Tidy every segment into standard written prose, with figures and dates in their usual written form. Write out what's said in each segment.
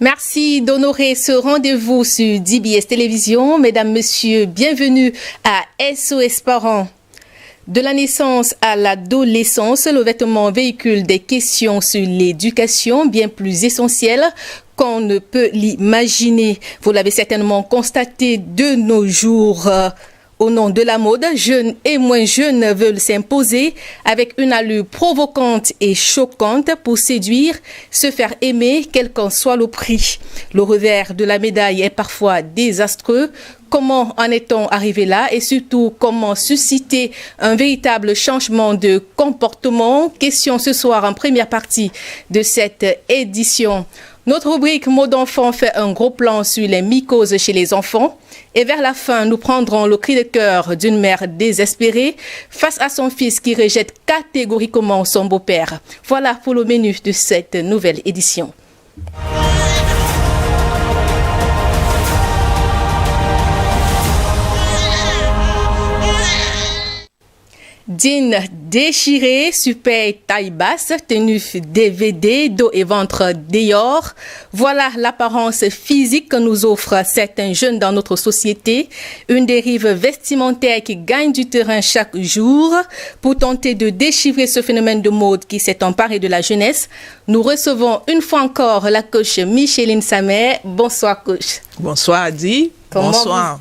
Merci d'honorer ce rendez-vous sur DBS Télévision. Mesdames, Messieurs, bienvenue à SOS Parents. De la naissance à l'adolescence, le vêtement véhicule des questions sur l'éducation bien plus essentielles qu'on ne peut l'imaginer. Vous l'avez certainement constaté de nos jours. Au nom de la mode, jeunes et moins jeunes veulent s'imposer avec une allure provocante et choquante pour séduire, se faire aimer, quel qu'en soit le prix. Le revers de la médaille est parfois désastreux. Comment en est-on arrivé là et surtout comment susciter un véritable changement de comportement? Question ce soir en première partie de cette édition. Notre rubrique Mots d'enfant fait un gros plan sur les mycoses chez les enfants. Et vers la fin, nous prendrons le cri de cœur d'une mère désespérée face à son fils qui rejette catégoriquement son beau-père. Voilà pour le menu de cette nouvelle édition. Jeans déchirés, super taille basse, tenue DVD, dos et ventre dehors. Voilà l'apparence physique que nous offrent certains jeunes dans notre société. Une dérive vestimentaire qui gagne du terrain chaque jour. Pour tenter de déchiffrer ce phénomène de mode qui s'est emparé de la jeunesse, nous recevons une fois encore la coach Micheline Samer. Bonsoir coach. Bonsoir Adi. Bonsoir.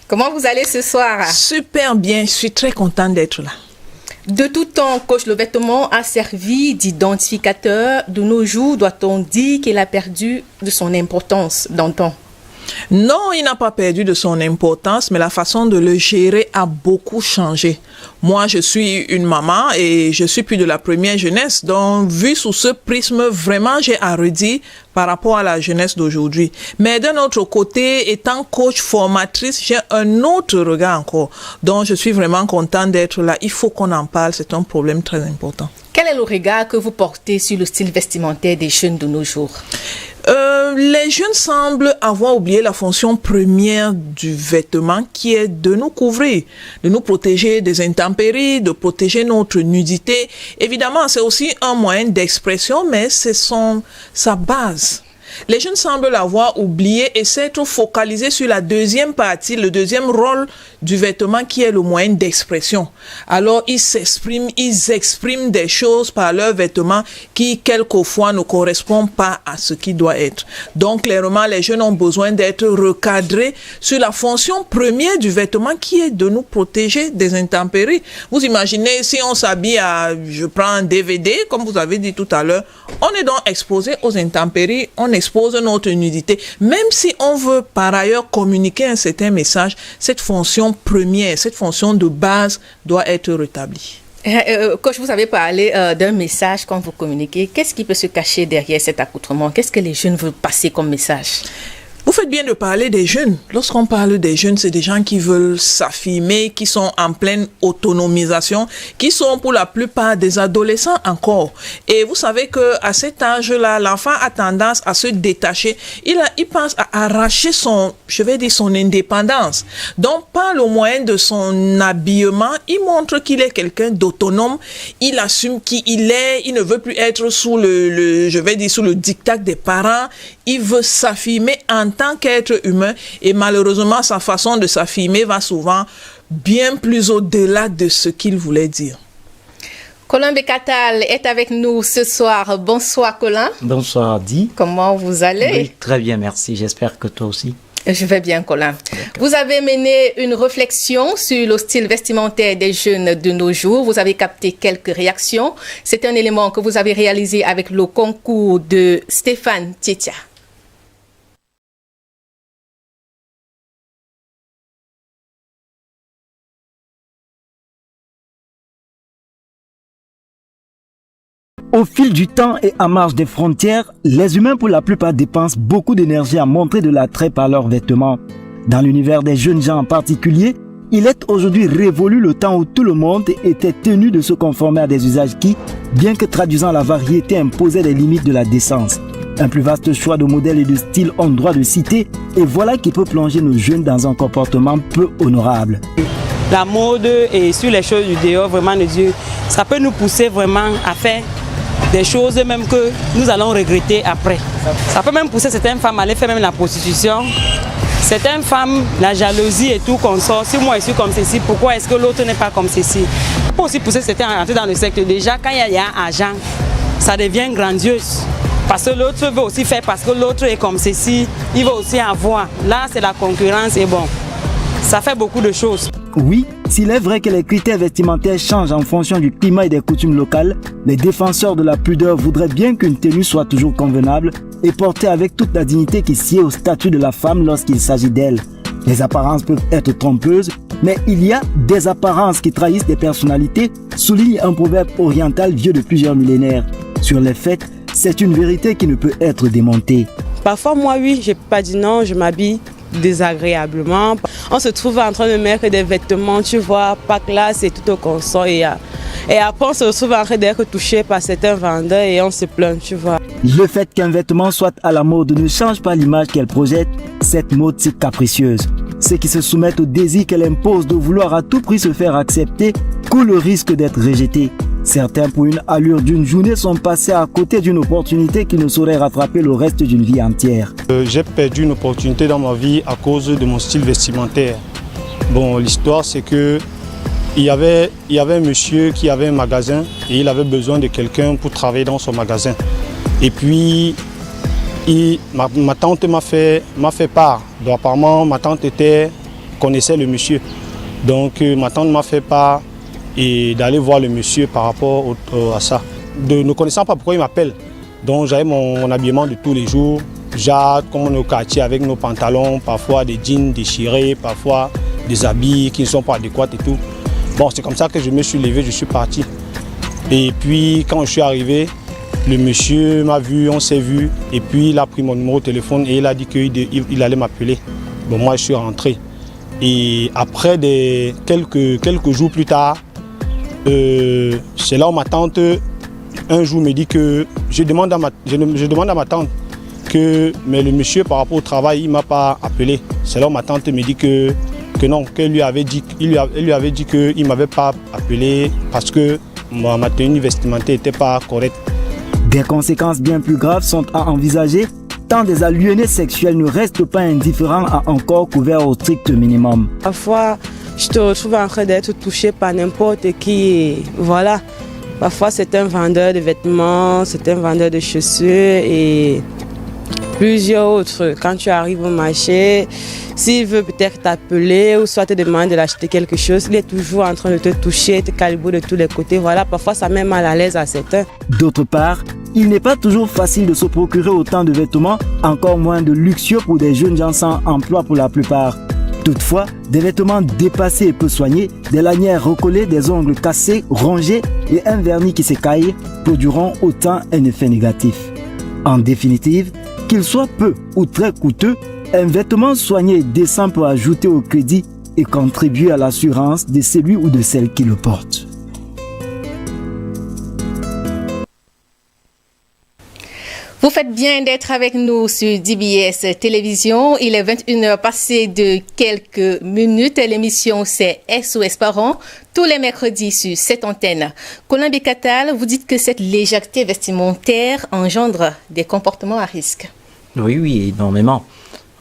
Comment vous allez ce soir? Super bien, je suis très contente d'être là. De tout temps, coach, le vêtement a servi d'identificateur. De nos jours, doit-on dire qu'il a perdu de son importance d'antan? Non, il n'a pas perdu de son importance, mais la façon de le gérer a beaucoup changé. Moi, je suis une maman et je suis plus de la première jeunesse. Donc, vu sous ce prisme, vraiment, j'ai à redire par rapport à la jeunesse d'aujourd'hui. Mais d'un autre côté, étant coach formatrice, j'ai un autre regard encore. Donc, je suis vraiment contente d'être là. Il faut qu'on en parle. C'est un problème très important. Quel est le regard que vous portez sur le style vestimentaire des jeunes de nos jours? Les jeunes semblent avoir oublié la fonction première du vêtement qui est de nous couvrir, de nous protéger des intempéries, de protéger notre nudité. Évidemment, c'est aussi un moyen d'expression, mais c'est sa base. Les jeunes semblent l'avoir oublié et s'être focalisés sur la deuxième partie, le deuxième rôle du vêtement qui est le moyen d'expression. Alors, ils expriment des choses par leurs vêtements qui, quelquefois, ne correspondent pas à ce qui doit être. Donc, clairement, les jeunes ont besoin d'être recadrés sur la fonction première du vêtement qui est de nous protéger des intempéries. Vous imaginez, si on s'habille je prends un DVD, comme vous avez dit tout à l'heure, on est donc exposé aux intempéries, on expose notre nudité. Même si on veut par ailleurs communiquer un certain message, cette fonction première, cette fonction de base doit être rétablie. Coach, vous avez parlé d'un message quand vous communiquez. Qu'est-ce qui peut se cacher derrière cet accoutrement? Qu'est-ce que les jeunes veulent passer comme message? Vous faites bien de parler des jeunes. Lorsqu'on parle des jeunes, c'est des gens qui veulent s'affirmer, qui sont en pleine autonomisation, qui sont pour la plupart des adolescents encore. Et vous savez que à cet âge-là, l'enfant a tendance à se détacher. Il pense à arracher son indépendance. Donc, par le moyen de son habillement, il montre qu'il est quelqu'un d'autonome. Il assume qui il est. Il ne veut plus être sous le diktat des parents. Il veut s'affirmer en tant qu'être humain et malheureusement, sa façon de s'affirmer va souvent bien plus au-delà de ce qu'il voulait dire. Colin Bekatal est avec nous ce soir. Bonsoir Colin. Bonsoir Adi. Comment vous allez? Oui, très bien, merci. J'espère que toi aussi. Je vais bien, Colin. Vous avez mené une réflexion sur le style vestimentaire des jeunes de nos jours. Vous avez capté quelques réactions. C'est un élément que vous avez réalisé avec le concours de Stéphane Tietia. Au fil du temps et à marge des frontières, les humains pour la plupart dépensent beaucoup d'énergie à montrer de l'attrait par leurs vêtements. Dans l'univers des jeunes gens en particulier, il est aujourd'hui révolu le temps où tout le monde était tenu de se conformer à des usages qui, bien que traduisant la variété, imposaient les limites de la décence. Un plus vaste choix de modèles et de styles ont droit de citer, et voilà qui peut plonger nos jeunes dans un comportement peu honorable. La mode et sur les choses du dehors, vraiment de Dieu, ça peut nous pousser vraiment à faire des choses même que nous allons regretter après. Ça peut même pousser certaines femmes à aller faire même la prostitution. Certaines femmes, la jalousie et tout consort. Si moi je suis comme ceci, pourquoi est-ce que l'autre n'est pas comme ceci? Ça peut aussi pousser certains à rentrer dans le secteur. Déjà, quand il y a argent, ça devient grandiose. Parce que l'autre veut aussi faire, parce que l'autre est comme ceci, il veut aussi avoir. Là, c'est la concurrence et bon, ça fait beaucoup de choses. Oui, s'il est vrai que les critères vestimentaires changent en fonction du climat et des coutumes locales, les défenseurs de la pudeur voudraient bien qu'une tenue soit toujours convenable et portée avec toute la dignité qui sied au statut de la femme lorsqu'il s'agit d'elle. Les apparences peuvent être trompeuses, mais il y a des apparences qui trahissent des personnalités, souligne un proverbe oriental vieux de plusieurs millénaires. Sur les faits, c'est une vérité qui ne peut être démontée. Parfois, moi, oui, je n'ai pas dit non, je m'habille désagréablement. On se trouve en train de mettre des vêtements, tu vois, pas classe et tout au consort. Et après, on se retrouve en train d'être touché par certains vendeurs et on se plaint, tu vois. Le fait qu'un vêtement soit à la mode ne change pas l'image qu'elle projette, cette mode si capricieuse. Ceux qui se soumettent au désir qu'elle impose de vouloir à tout prix se faire accepter courent le risque d'être rejetés. Certains, pour une allure d'une journée, sont passés à côté d'une opportunité qui ne saurait rattraper le reste d'une vie entière. J'ai perdu une opportunité dans ma vie à cause de mon style vestimentaire. Bon, l'histoire, c'est que il y avait un monsieur qui avait un magasin et il avait besoin de quelqu'un pour travailler dans son magasin. Et puis, ma tante m'a fait part. Donc, apparemment, ma tante connaissait le monsieur. Donc, ma tante m'a fait part et d'aller voir le monsieur par rapport à ça. Ne connaissant pas pourquoi il m'appelle. Donc, j'avais mon habillement de tous les jours. Comme on est au quartier avec nos pantalons, parfois des jeans déchirés, parfois des habits qui ne sont pas adéquats et tout. Bon, c'est comme ça que je me suis levé, je suis parti. Et puis, quand je suis arrivé, le monsieur m'a vu, on s'est vu. Et puis, il a pris mon numéro de téléphone et il a dit qu'il allait m'appeler. Bon, moi, je suis rentré. Et après, quelques jours plus tard, c'est là où ma tante, un jour, me dit que je demande à ma tante mais le monsieur, par rapport au travail, il ne m'a pas appelé. C'est là où ma tante me dit que non, qu'elle lui avait dit qu'il ne m'avait pas appelé parce que ma tenue vestimentaire n'était pas correcte. Des conséquences bien plus graves sont à envisager, tant des aliénés sexuels ne restent pas indifférents à un corps couvert au strict minimum. Parfois, je te retrouve en train d'être touché par n'importe qui. Voilà. Parfois, c'est un vendeur de vêtements, c'est un vendeur de chaussures et plusieurs autres. Quand tu arrives au marché, s'il veut peut-être t'appeler ou soit te demander d'acheter quelque chose, il est toujours en train de te toucher, te calibrer de tous les côtés. Voilà, parfois ça met mal à l'aise à certains. D'autre part, il n'est pas toujours facile de se procurer autant de vêtements, encore moins de luxueux pour des jeunes gens sans emploi pour la plupart. Toutefois, des vêtements dépassés et peu soignés, des lanières recollées, des ongles cassés, rongés et un vernis qui s'écaille produiront autant un effet négatif. En définitive, qu'il soit peu ou très coûteux, un vêtement soigné et décent peut ajouter au crédit et contribuer à l'assurance de celui ou de celle qui le porte. Vous faites bien d'être avec nous sur DBS Télévision. Il est 21h passé de quelques minutes. L'émission, c'est SOS Parents, tous les mercredis sur cette antenne. Colin Bekatal, vous dites que cette légèreté vestimentaire engendre des comportements à risque. Oui, énormément.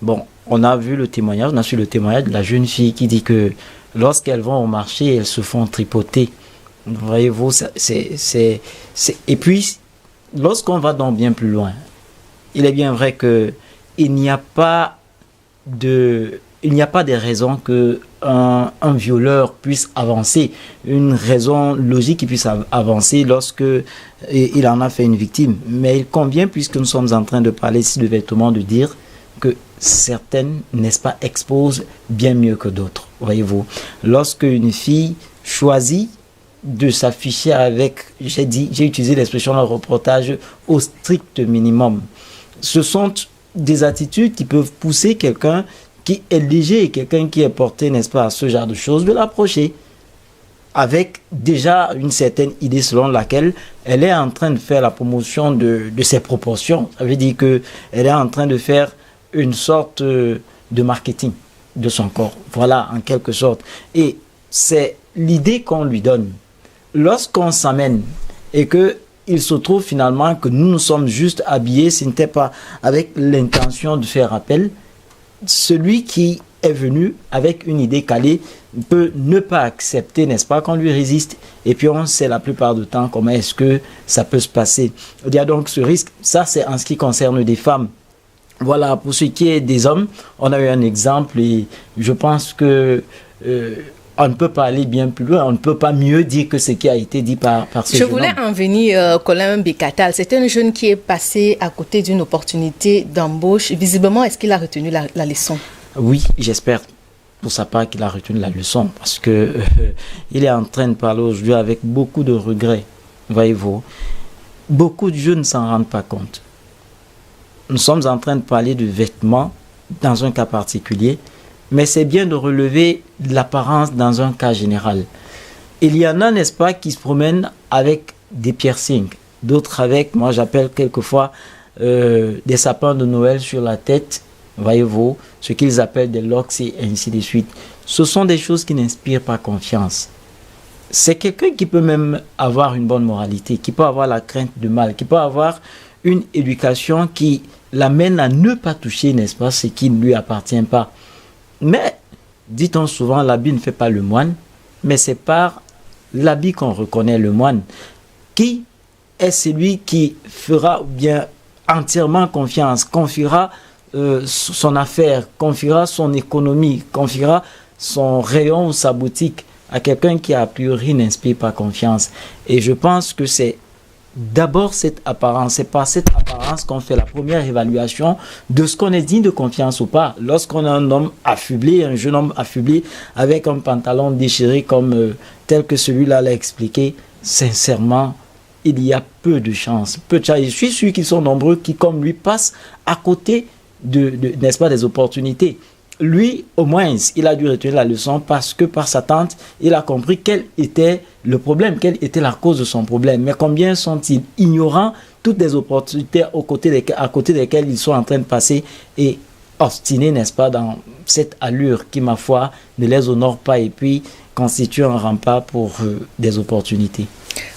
Bon, on a su le témoignage de la jeune fille qui dit que lorsqu'elles vont au marché, elles se font tripoter. Voyez-vous, et puis, lorsqu'on va donc bien plus loin, il est bien vrai que il n'y a pas des raisons que un violeur puisse avancer, une raison logique qui puisse avancer lorsque il en a fait une victime. Mais il convient, puisque nous sommes en train de parler ici de vêtements, de dire que certaines, n'est-ce pas, exposent bien mieux que d'autres. Voyez-vous, lorsque une fille choisit de s'afficher avec, j'ai utilisé l'expression dans le reportage, au strict minimum. Ce sont des attitudes qui peuvent pousser quelqu'un qui est léger et quelqu'un qui est porté, n'est-ce pas, à ce genre de choses, de l'approcher avec déjà une certaine idée selon laquelle elle est en train de faire la promotion de ses proportions. Ça veut dire qu'elle est en train de faire une sorte de marketing de son corps. Voilà, en quelque sorte. Et c'est l'idée qu'on lui donne. Lorsqu'on s'amène et qu'il il se trouve finalement que nous sommes juste habillés, ce n'était pas avec l'intention de faire appel. Celui qui est venu avec une idée calée peut ne pas accepter, n'est-ce pas, qu'on lui résiste. Et puis on sait la plupart du temps comment est-ce que ça peut se passer. Il y a donc ce risque. Ça, c'est en ce qui concerne des femmes. Voilà, pour ce qui est des hommes, on a eu un exemple et je pense que on ne peut pas aller bien plus loin, on ne peut pas mieux dire que ce qui a été dit par ce jeune homme. Je voulais en venir, Colin Bekatal. C'est un jeune qui est passé à côté d'une opportunité d'embauche. Visiblement, est-ce qu'il a retenu la leçon? Oui, j'espère pour sa part qu'il a retenu la leçon parce que il est en train de parler aujourd'hui avec beaucoup de regrets. Voyez-vous, beaucoup de jeunes ne s'en rendent pas compte. Nous sommes en train de parler de vêtements dans un cas particulier, mais c'est bien de relever l'apparence dans un cas général. Il y en a, n'est-ce pas, qui se promènent avec des piercings, d'autres avec, moi j'appelle quelquefois des sapins de Noël sur la tête, voyez-vous, ce qu'ils appellent des locks et ainsi de suite. Ce sont des choses qui n'inspirent pas confiance. C'est quelqu'un qui peut même avoir une bonne moralité, qui peut avoir la crainte du mal, qui peut avoir une éducation qui l'amène à ne pas toucher, n'est-ce pas, ce qui ne lui appartient pas. Mais, dit-on souvent, l'habit ne fait pas le moine, mais c'est par l'habit qu'on reconnaît le moine. Qui est celui qui fera bien entièrement confiance, confiera son affaire, confiera son économie, confiera son rayon ou sa boutique à quelqu'un qui a priori n'inspire pas confiance. Et je pense que c'est d'abord cette apparence, c'est par cette apparence qu'on fait la première évaluation de ce qu'on est digne de confiance ou pas. Lorsqu'on a un homme affublé, un jeune homme affublé avec un pantalon déchiré comme tel que celui-là l'a expliqué, sincèrement, il y a peu de chance. Je suis sûr qu'ils sont nombreux qui, comme lui, passent à côté n'est-ce pas, des opportunités. Lui, au moins, il a dû retenir la leçon parce que par sa tante, il a compris quel était le problème, quelle était la cause de son problème. Mais combien sont-ils ignorants toutes les opportunités à côté desquelles ils sont en train de passer et obstinés, n'est-ce pas, dans cette allure qui, ma foi, ne les honore pas et puis constitue un rempart pour des opportunités.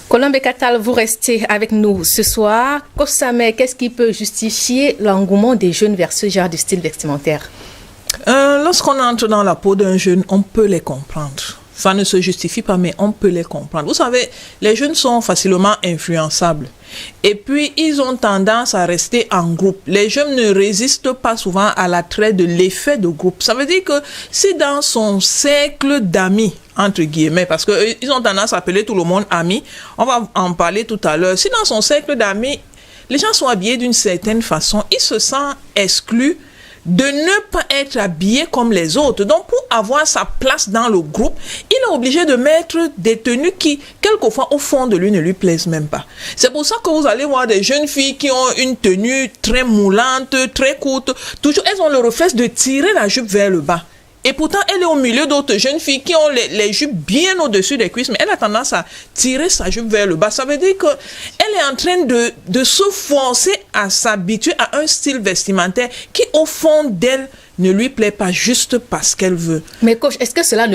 Colin Bekatal, vous restez avec nous ce soir. Kosamé, qu'est-ce qui peut justifier l'engouement des jeunes vers ce genre de style vestimentaire? Lorsqu'on entre dans la peau d'un jeune, on peut les comprendre. Ça ne se justifie pas, mais on peut les comprendre. Vous savez, les jeunes sont facilement influençables. Et puis, ils ont tendance à rester en groupe. Les jeunes ne résistent pas souvent à l'attrait de l'effet de groupe. Ça veut dire que si dans son cercle d'amis, entre guillemets, parce qu'ils ont tendance à appeler tout le monde ami, on va en parler tout à l'heure. Si dans son cercle d'amis, les gens sont habillés d'une certaine façon, il se sent exclu de ne pas être habillé comme les autres. Donc, pour avoir sa place dans le groupe, il est obligé de mettre des tenues qui, quelquefois, au fond de lui, ne lui plaisent même pas. C'est pour ça que vous allez voir des jeunes filles qui ont une tenue très moulante, très courte. Toujours, elles ont le réflexe de tirer la jupe vers le bas. Et pourtant, elle est au milieu d'autres jeunes filles qui ont les jupes bien au-dessus des cuisses, mais elle a tendance à tirer sa jupe vers le bas. Ça veut dire qu'elle est en train de se forcer à s'habituer à un style vestimentaire qui, au fond d'elle, ne lui plaît pas juste parce qu'elle veut. Mais coach, est-ce que ça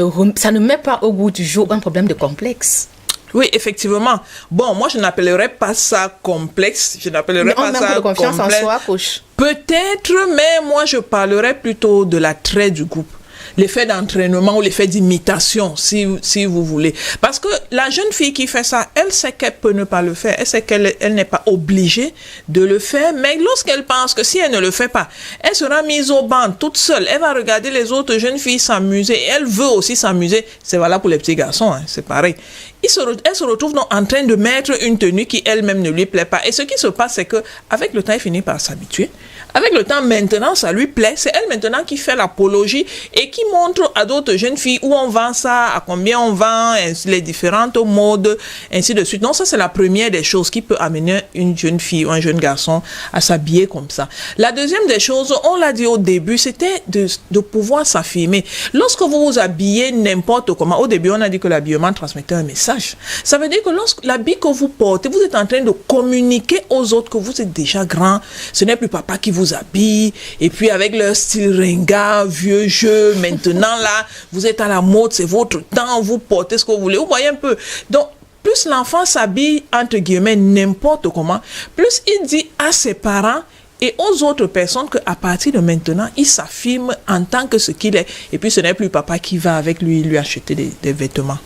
ne met pas au goût du jour un problème de complexe? Oui, effectivement. Bon, moi, je n'appellerais pas ça complexe. Je n'appellerais pas ça de confiance complexe. En soi, coach. Peut-être, mais moi, je parlerais plutôt de l'attrait du groupe. L'effet d'entraînement ou l'effet d'imitation, si vous voulez. Parce que la jeune fille qui fait ça, elle sait qu'elle peut ne pas le faire. Elle sait qu'elle n'est pas obligée de le faire. Mais lorsqu'elle pense que si elle ne le fait pas, elle sera mise au banc toute seule. Elle va regarder les autres jeunes filles s'amuser. Et elle veut aussi s'amuser. C'est valable pour les petits garçons, hein, c'est pareil. Elle se retrouve donc en train de mettre une tenue qui elle-même ne lui plaît pas. Et ce qui se passe, c'est que avec le temps, elle finit par s'habituer. Avec le temps, maintenant, ça lui plaît. C'est elle maintenant qui fait l'apologie et qui montre à d'autres jeunes filles où on vend ça, à combien on vend, les différentes modes, ainsi de suite. Donc ça, c'est la première des choses qui peut amener une jeune fille ou un jeune garçon à s'habiller comme ça. La deuxième des choses, on l'a dit au début, c'était de pouvoir s'affirmer. Lorsque vous vous habillez n'importe comment, au début, on a dit que l'habillement transmettait un message. Ça veut dire que lorsque l'habit que vous portez, vous êtes en train de communiquer aux autres que vous êtes déjà grand. Ce n'est plus papa qui vous habille, et puis avec leur style ringard, vieux jeu, maintenant là, vous êtes à la mode, c'est votre temps, vous portez ce que vous voulez. Vous voyez un peu. Donc, plus l'enfant s'habille, entre guillemets, n'importe comment, plus il dit à ses parents et aux autres personnes qu'à partir de maintenant, il s'affirme en tant que ce qu'il est. Et puis, ce n'est plus papa qui va avec lui acheter des vêtements.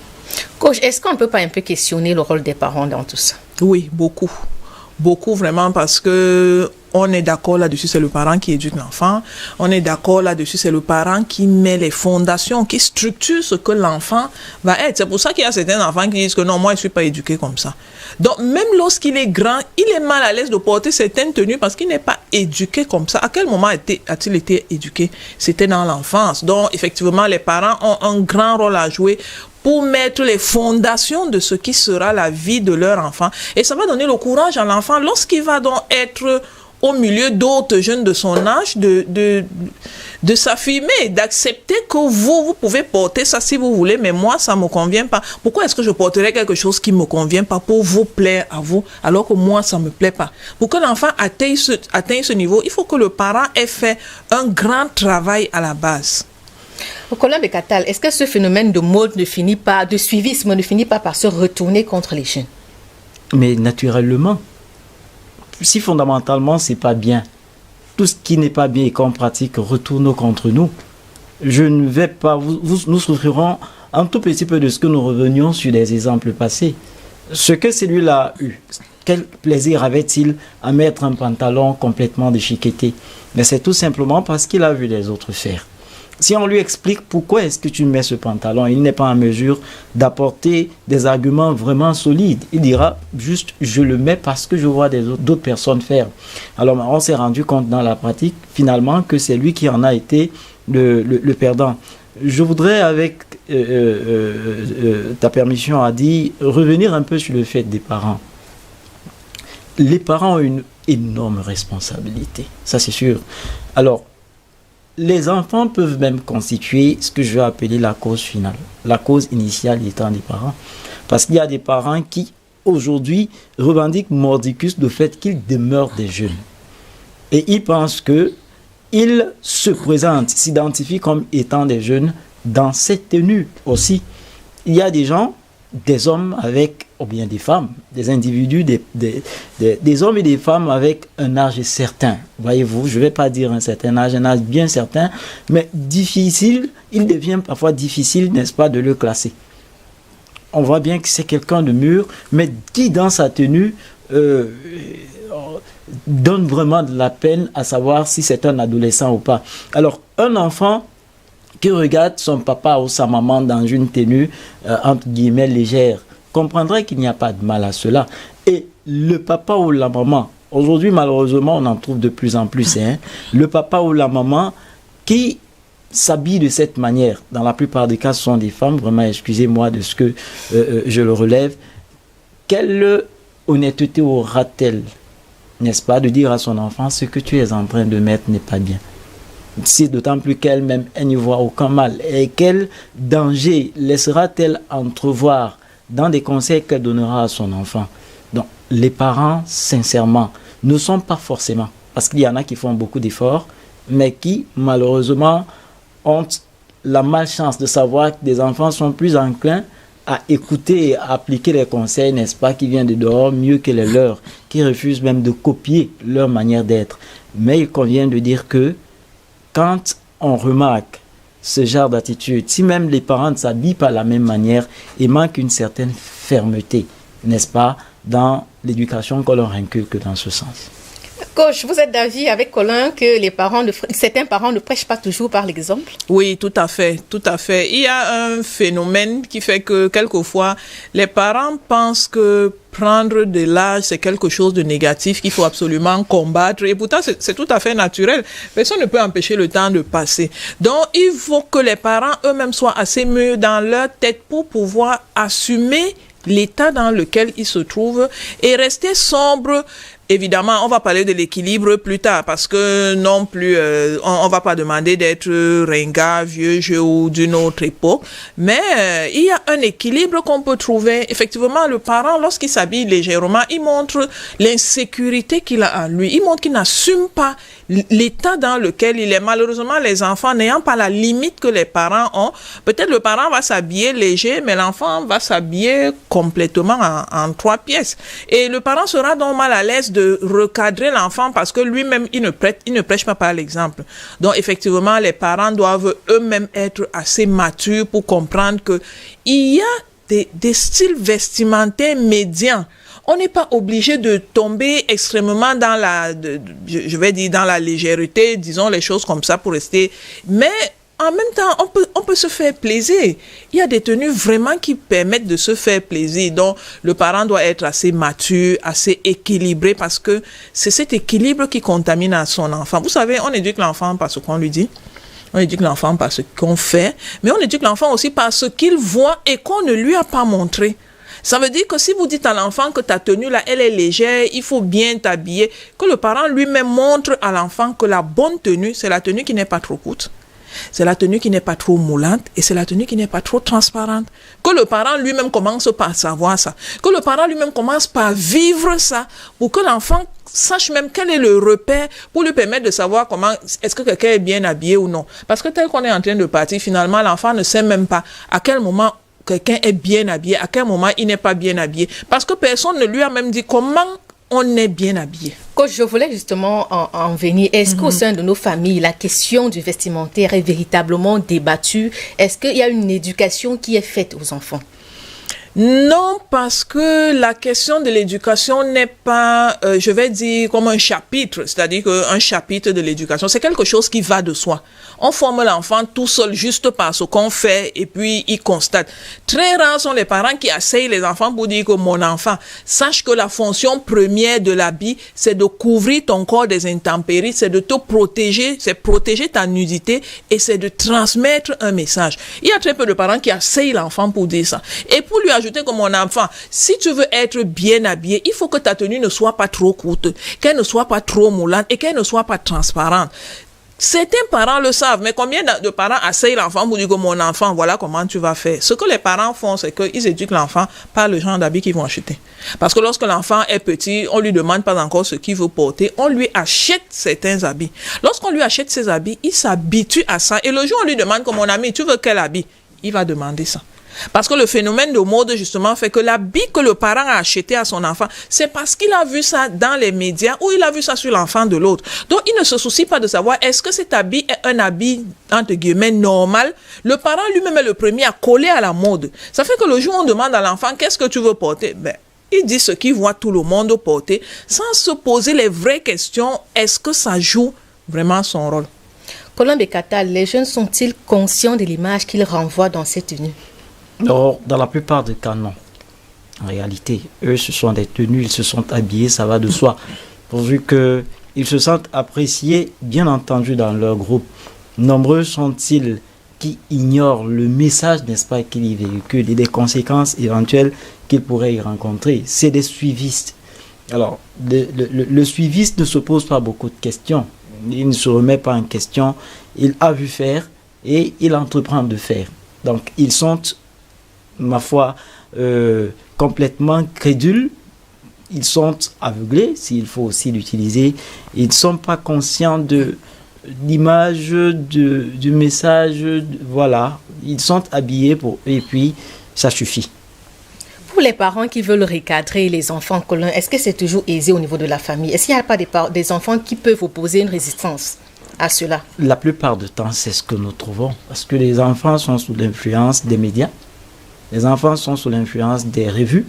Coach, est-ce qu'on ne peut pas un peu questionner le rôle des parents dans tout ça? Oui, beaucoup. Beaucoup vraiment, parce que on est d'accord là-dessus, c'est le parent qui éduque l'enfant. On est d'accord là-dessus, c'est le parent qui met les fondations, qui structure ce que l'enfant va être. C'est pour ça qu'il y a certains enfants qui disent que non, moi je ne suis pas éduqué comme ça. Donc même lorsqu'il est grand, il est mal à l'aise de porter certaines tenues parce qu'il n'est pas éduqué comme ça. À quel moment a-t-il été éduqué? C'était dans l'enfance. Donc effectivement, les parents ont un grand rôle à jouer pour mettre les fondations de ce qui sera la vie de leur enfant. Et ça va donner le courage à l'enfant lorsqu'il va donc être au milieu d'autres jeunes de son âge, de s'affirmer, d'accepter que vous pouvez porter ça si vous voulez, mais moi, ça ne me convient pas. Pourquoi est-ce que je porterais quelque chose qui ne me convient pas pour vous plaire à vous, alors que moi, ça ne me plaît pas? Pour que l'enfant atteigne ce niveau, il faut que le parent ait fait un grand travail à la base. Au Colin Bekatal, est-ce que ce phénomène de mode de suivisme ne finit pas par se retourner contre les jeunes? Mais naturellement, si fondamentalement c'est pas bien, tout ce qui n'est pas bien et qu'on pratique retourne contre nous, je ne vais pas, nous souffrirons un tout petit peu de ce que nous revenions sur des exemples passés. Ce que celui-là a eu, quel plaisir avait-il à mettre un pantalon complètement déchiqueté? Mais c'est tout simplement parce qu'il a vu les autres faire. Si on lui explique pourquoi est-ce que tu mets ce pantalon, il n'est pas en mesure d'apporter des arguments vraiment solides. Il dira juste, je le mets parce que je vois d'autres personnes faire. Alors on s'est rendu compte dans la pratique, finalement, que c'est lui qui en a été le perdant. Je voudrais, avec ta permission, Adi, revenir un peu sur le fait des parents. Les parents ont une énorme responsabilité, ça c'est sûr. Alors, les enfants peuvent même constituer ce que je vais appeler la cause finale. La cause initiale étant des parents. Parce qu'il y a des parents qui, aujourd'hui, revendiquent mordicus le fait qu'ils demeurent des jeunes. Et ils pensent qu'ils se présentent, s'identifient comme étant des jeunes dans cette tenue aussi. Il y a des gens, des hommes avec, ou bien des femmes, des individus, des hommes et des femmes avec un âge certain. Voyez-vous, je ne vais pas dire un certain âge, un âge bien certain, mais difficile, il devient parfois difficile, n'est-ce pas, de le classer. On voit bien que c'est quelqu'un de mûr, mais qui dans sa tenue donne vraiment de la peine à savoir si c'est un adolescent ou pas. Alors, un enfant qui regarde son papa ou sa maman dans une tenue, entre guillemets, légère, comprendrait qu'il n'y a pas de mal à cela. Et le papa ou la maman, aujourd'hui, malheureusement, on en trouve de plus en plus, le papa ou la maman qui s'habillent de cette manière, dans la plupart des cas, ce sont des femmes, vraiment, excusez-moi de ce que je le relève, quelle honnêteté aura-t-elle, n'est-ce pas, de dire à son enfant, ce que tu es en train de mettre n'est pas bien? C'est d'autant plus qu'elle-même, elle n'y voit aucun mal. Et quel danger laissera-t-elle entrevoir dans des conseils qu'elle donnera à son enfant? Donc, les parents, sincèrement, ne sont pas forcément, parce qu'il y en a qui font beaucoup d'efforts, mais qui, malheureusement, ont la malchance de savoir que des enfants sont plus enclins à écouter et à appliquer les conseils, n'est-ce pas, qui viennent de dehors, mieux que les leurs, qui refusent même de copier leur manière d'être. Mais il convient de dire que quand on remarque ce genre d'attitude, si même les parents ne s'habillent pas de la même manière, il manque une certaine fermeté, n'est-ce pas, dans l'éducation qu'on leur inculque dans ce sens. Coach, vous êtes d'avis avec Colin que certains parents ne prêchent pas toujours par l'exemple? Oui, tout à fait, tout à fait. Il y a un phénomène qui fait que quelquefois, les parents pensent que prendre de l'âge, c'est quelque chose de négatif qu'il faut absolument combattre. Et pourtant, c'est tout à fait naturel. Personne ne peut empêcher le temps de passer. Donc, il faut que les parents eux-mêmes soient assez mûrs dans leur tête pour pouvoir assumer l'état dans lequel ils se trouvent et rester sobres Évidemment, on va parler de l'équilibre plus tard parce que non plus, on va pas demander d'être ringard, vieux jeu ou d'une autre époque. Mais il y a un équilibre qu'on peut trouver. Effectivement, le parent, lorsqu'il s'habille légèrement, il montre l'insécurité qu'il a en lui. Il montre qu'il n'assume pas l'état dans lequel il est. Malheureusement, les enfants n'ayant pas la limite que les parents ont, peut-être le parent va s'habiller léger, mais l'enfant va s'habiller complètement en 3 pièces. Et le parent sera donc mal à l'aise de recadrer l'enfant parce que lui-même, il ne prêche pas par l'exemple. Donc, effectivement, les parents doivent eux-mêmes être assez matures pour comprendre que il y a des styles vestimentaires médians. On n'est pas obligé de tomber extrêmement dans je vais dire dans la légèreté, disons les choses comme ça pour rester. Mais en même temps, on peut se faire plaisir. Il y a des tenues vraiment qui permettent de se faire plaisir. Donc, le parent doit être assez mature, assez équilibré parce que c'est cet équilibre qui contamine à son enfant. Vous savez, on éduque l'enfant par ce qu'on lui dit. On éduque l'enfant par ce qu'on fait. Mais on éduque l'enfant aussi par ce qu'il voit et qu'on ne lui a pas montré. Ça veut dire que si vous dites à l'enfant que ta tenue là, elle est légère, il faut bien t'habiller, que le parent lui-même montre à l'enfant que la bonne tenue, c'est la tenue qui n'est pas trop courte. C'est la tenue qui n'est pas trop moulante et c'est la tenue qui n'est pas trop transparente. Que le parent lui-même commence par savoir ça. Que le parent lui-même commence par vivre ça pour que l'enfant sache même quel est le repère pour lui permettre de savoir comment, est-ce que quelqu'un est bien habillé ou non. Parce que tel qu'on est en train de partir, finalement, l'enfant ne sait même pas à quel moment quelqu'un est bien habillé, à quel moment il n'est pas bien habillé. Parce que personne ne lui a même dit comment on est bien habillé. Coach, je voulais justement en venir. Est-ce qu'au sein de nos familles, la question du vestimentaire est véritablement débattue? Est-ce qu'il y a une éducation qui est faite aux enfants? Non, parce que la question de l'éducation n'est pas, je vais dire, comme un chapitre, c'est-à-dire qu'un chapitre de l'éducation, c'est quelque chose qui va de soi. On forme l'enfant tout seul juste par ce qu'on fait et puis il constate. Très rares sont les parents qui essayent les enfants pour dire que mon enfant, sache que la fonction première de l'habit, c'est de couvrir ton corps des intempéries, c'est de te protéger, c'est protéger ta nudité et c'est de transmettre un message. Il y a très peu de parents qui essayent l'enfant pour dire ça. Et pour lui ajouter que mon enfant, si tu veux être bien habillé, il faut que ta tenue ne soit pas trop courte, qu'elle ne soit pas trop moulante et qu'elle ne soit pas transparente. Certains parents le savent, mais combien de parents essayent l'enfant pour dire que mon enfant, voilà comment tu vas faire. Ce que les parents font, c'est qu'ils éduquent l'enfant par le genre d'habits qu'ils vont acheter. Parce que lorsque l'enfant est petit, on lui demande pas encore ce qu'il veut porter, on lui achète certains habits. Lorsqu'on lui achète ces habits, il s'habitue à ça. Et le jour où on lui demande que mon ami, tu veux quel habit? Il va demander ça. Parce que le phénomène de mode, justement, fait que l'habit que le parent a acheté à son enfant, c'est parce qu'il a vu ça dans les médias ou il a vu ça sur l'enfant de l'autre. Donc, il ne se soucie pas de savoir est-ce que cet habit est un habit, entre guillemets, normal. Le parent lui-même est le premier à coller à la mode. Ça fait que le jour où on demande à l'enfant qu'est-ce que tu veux porter, il dit ce qu'il voit tout le monde porter sans se poser les vraies questions. Est-ce que ça joue vraiment son rôle? Colin Bekata, les jeunes sont-ils conscients de l'image qu'ils renvoient dans cette tenue? Alors, dans la plupart des cas, non. En réalité, eux, ce sont des tenues, ils se sont habillés, ça va de soi. Pourvu qu'ils se sentent appréciés, bien entendu, dans leur groupe. Nombreux sont-ils qui ignorent le message, n'est-ce pas, qu'il y véhicule et des conséquences éventuelles qu'ils pourraient y rencontrer. C'est des suivistes. Alors, le suiviste ne se pose pas beaucoup de questions. Il ne se remet pas en question. Il a vu faire et il entreprend de faire. Donc, ils sont, ma foi, complètement crédules. Ils sont aveuglés, s'il faut aussi l'utiliser. Ils ne sont pas conscients de l'image, du message. Voilà, ils sont habillés pour eux et puis ça suffit. Pour les parents qui veulent recadrer les enfants, Colin, est-ce que c'est toujours aisé au niveau de la famille? Est-ce qu'il n'y a pas des enfants qui peuvent opposer une résistance à cela? La plupart du temps, c'est ce que nous trouvons. Parce que les enfants sont sous l'influence des médias. Les enfants sont sous l'influence des revues.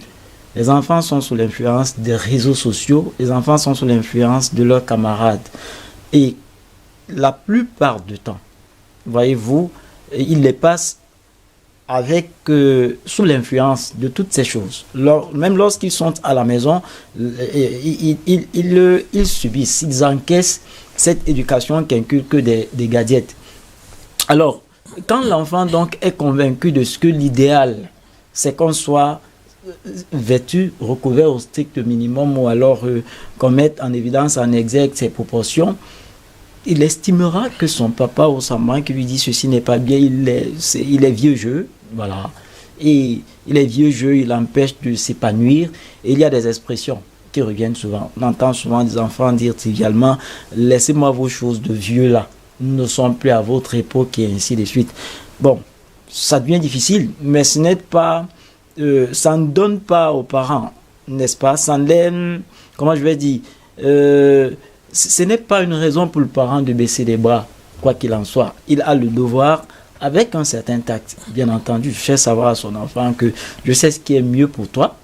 Les enfants sont sous l'influence des réseaux sociaux. Les enfants sont sous l'influence de leurs camarades. Et la plupart du temps, voyez-vous, ils les passent sous l'influence de toutes ces choses. Même lorsqu'ils sont à la maison, ils subissent, ils encaissent cette éducation qui inculque des gadgets. Alors, quand l'enfant donc est convaincu de ce que l'idéal, c'est qu'on soit vêtu, recouvert au strict minimum, ou alors qu'on mette en évidence, en exergue ses proportions, il estimera que son papa ou sa maman qui lui dit ceci n'est pas bien, il est vieux jeu, voilà. Et il est vieux jeu, il empêche de s'épanouir. Et il y a des expressions qui reviennent souvent. On entend souvent des enfants dire trivialement « Laissez-moi vos choses de vieux là, nous ne sommes plus à votre époque » et ainsi de suite. Bon, ça devient difficile, mais ce n'est pas, ça ne donne pas aux parents, n'est-ce pas? Ça ne, comment je vais dire, ce n'est pas une raison pour le parent de baisser les bras, quoi qu'il en soit. Il a le devoir, avec un certain tact, bien entendu, de faire savoir à son enfant que je sais ce qui est mieux pour toi.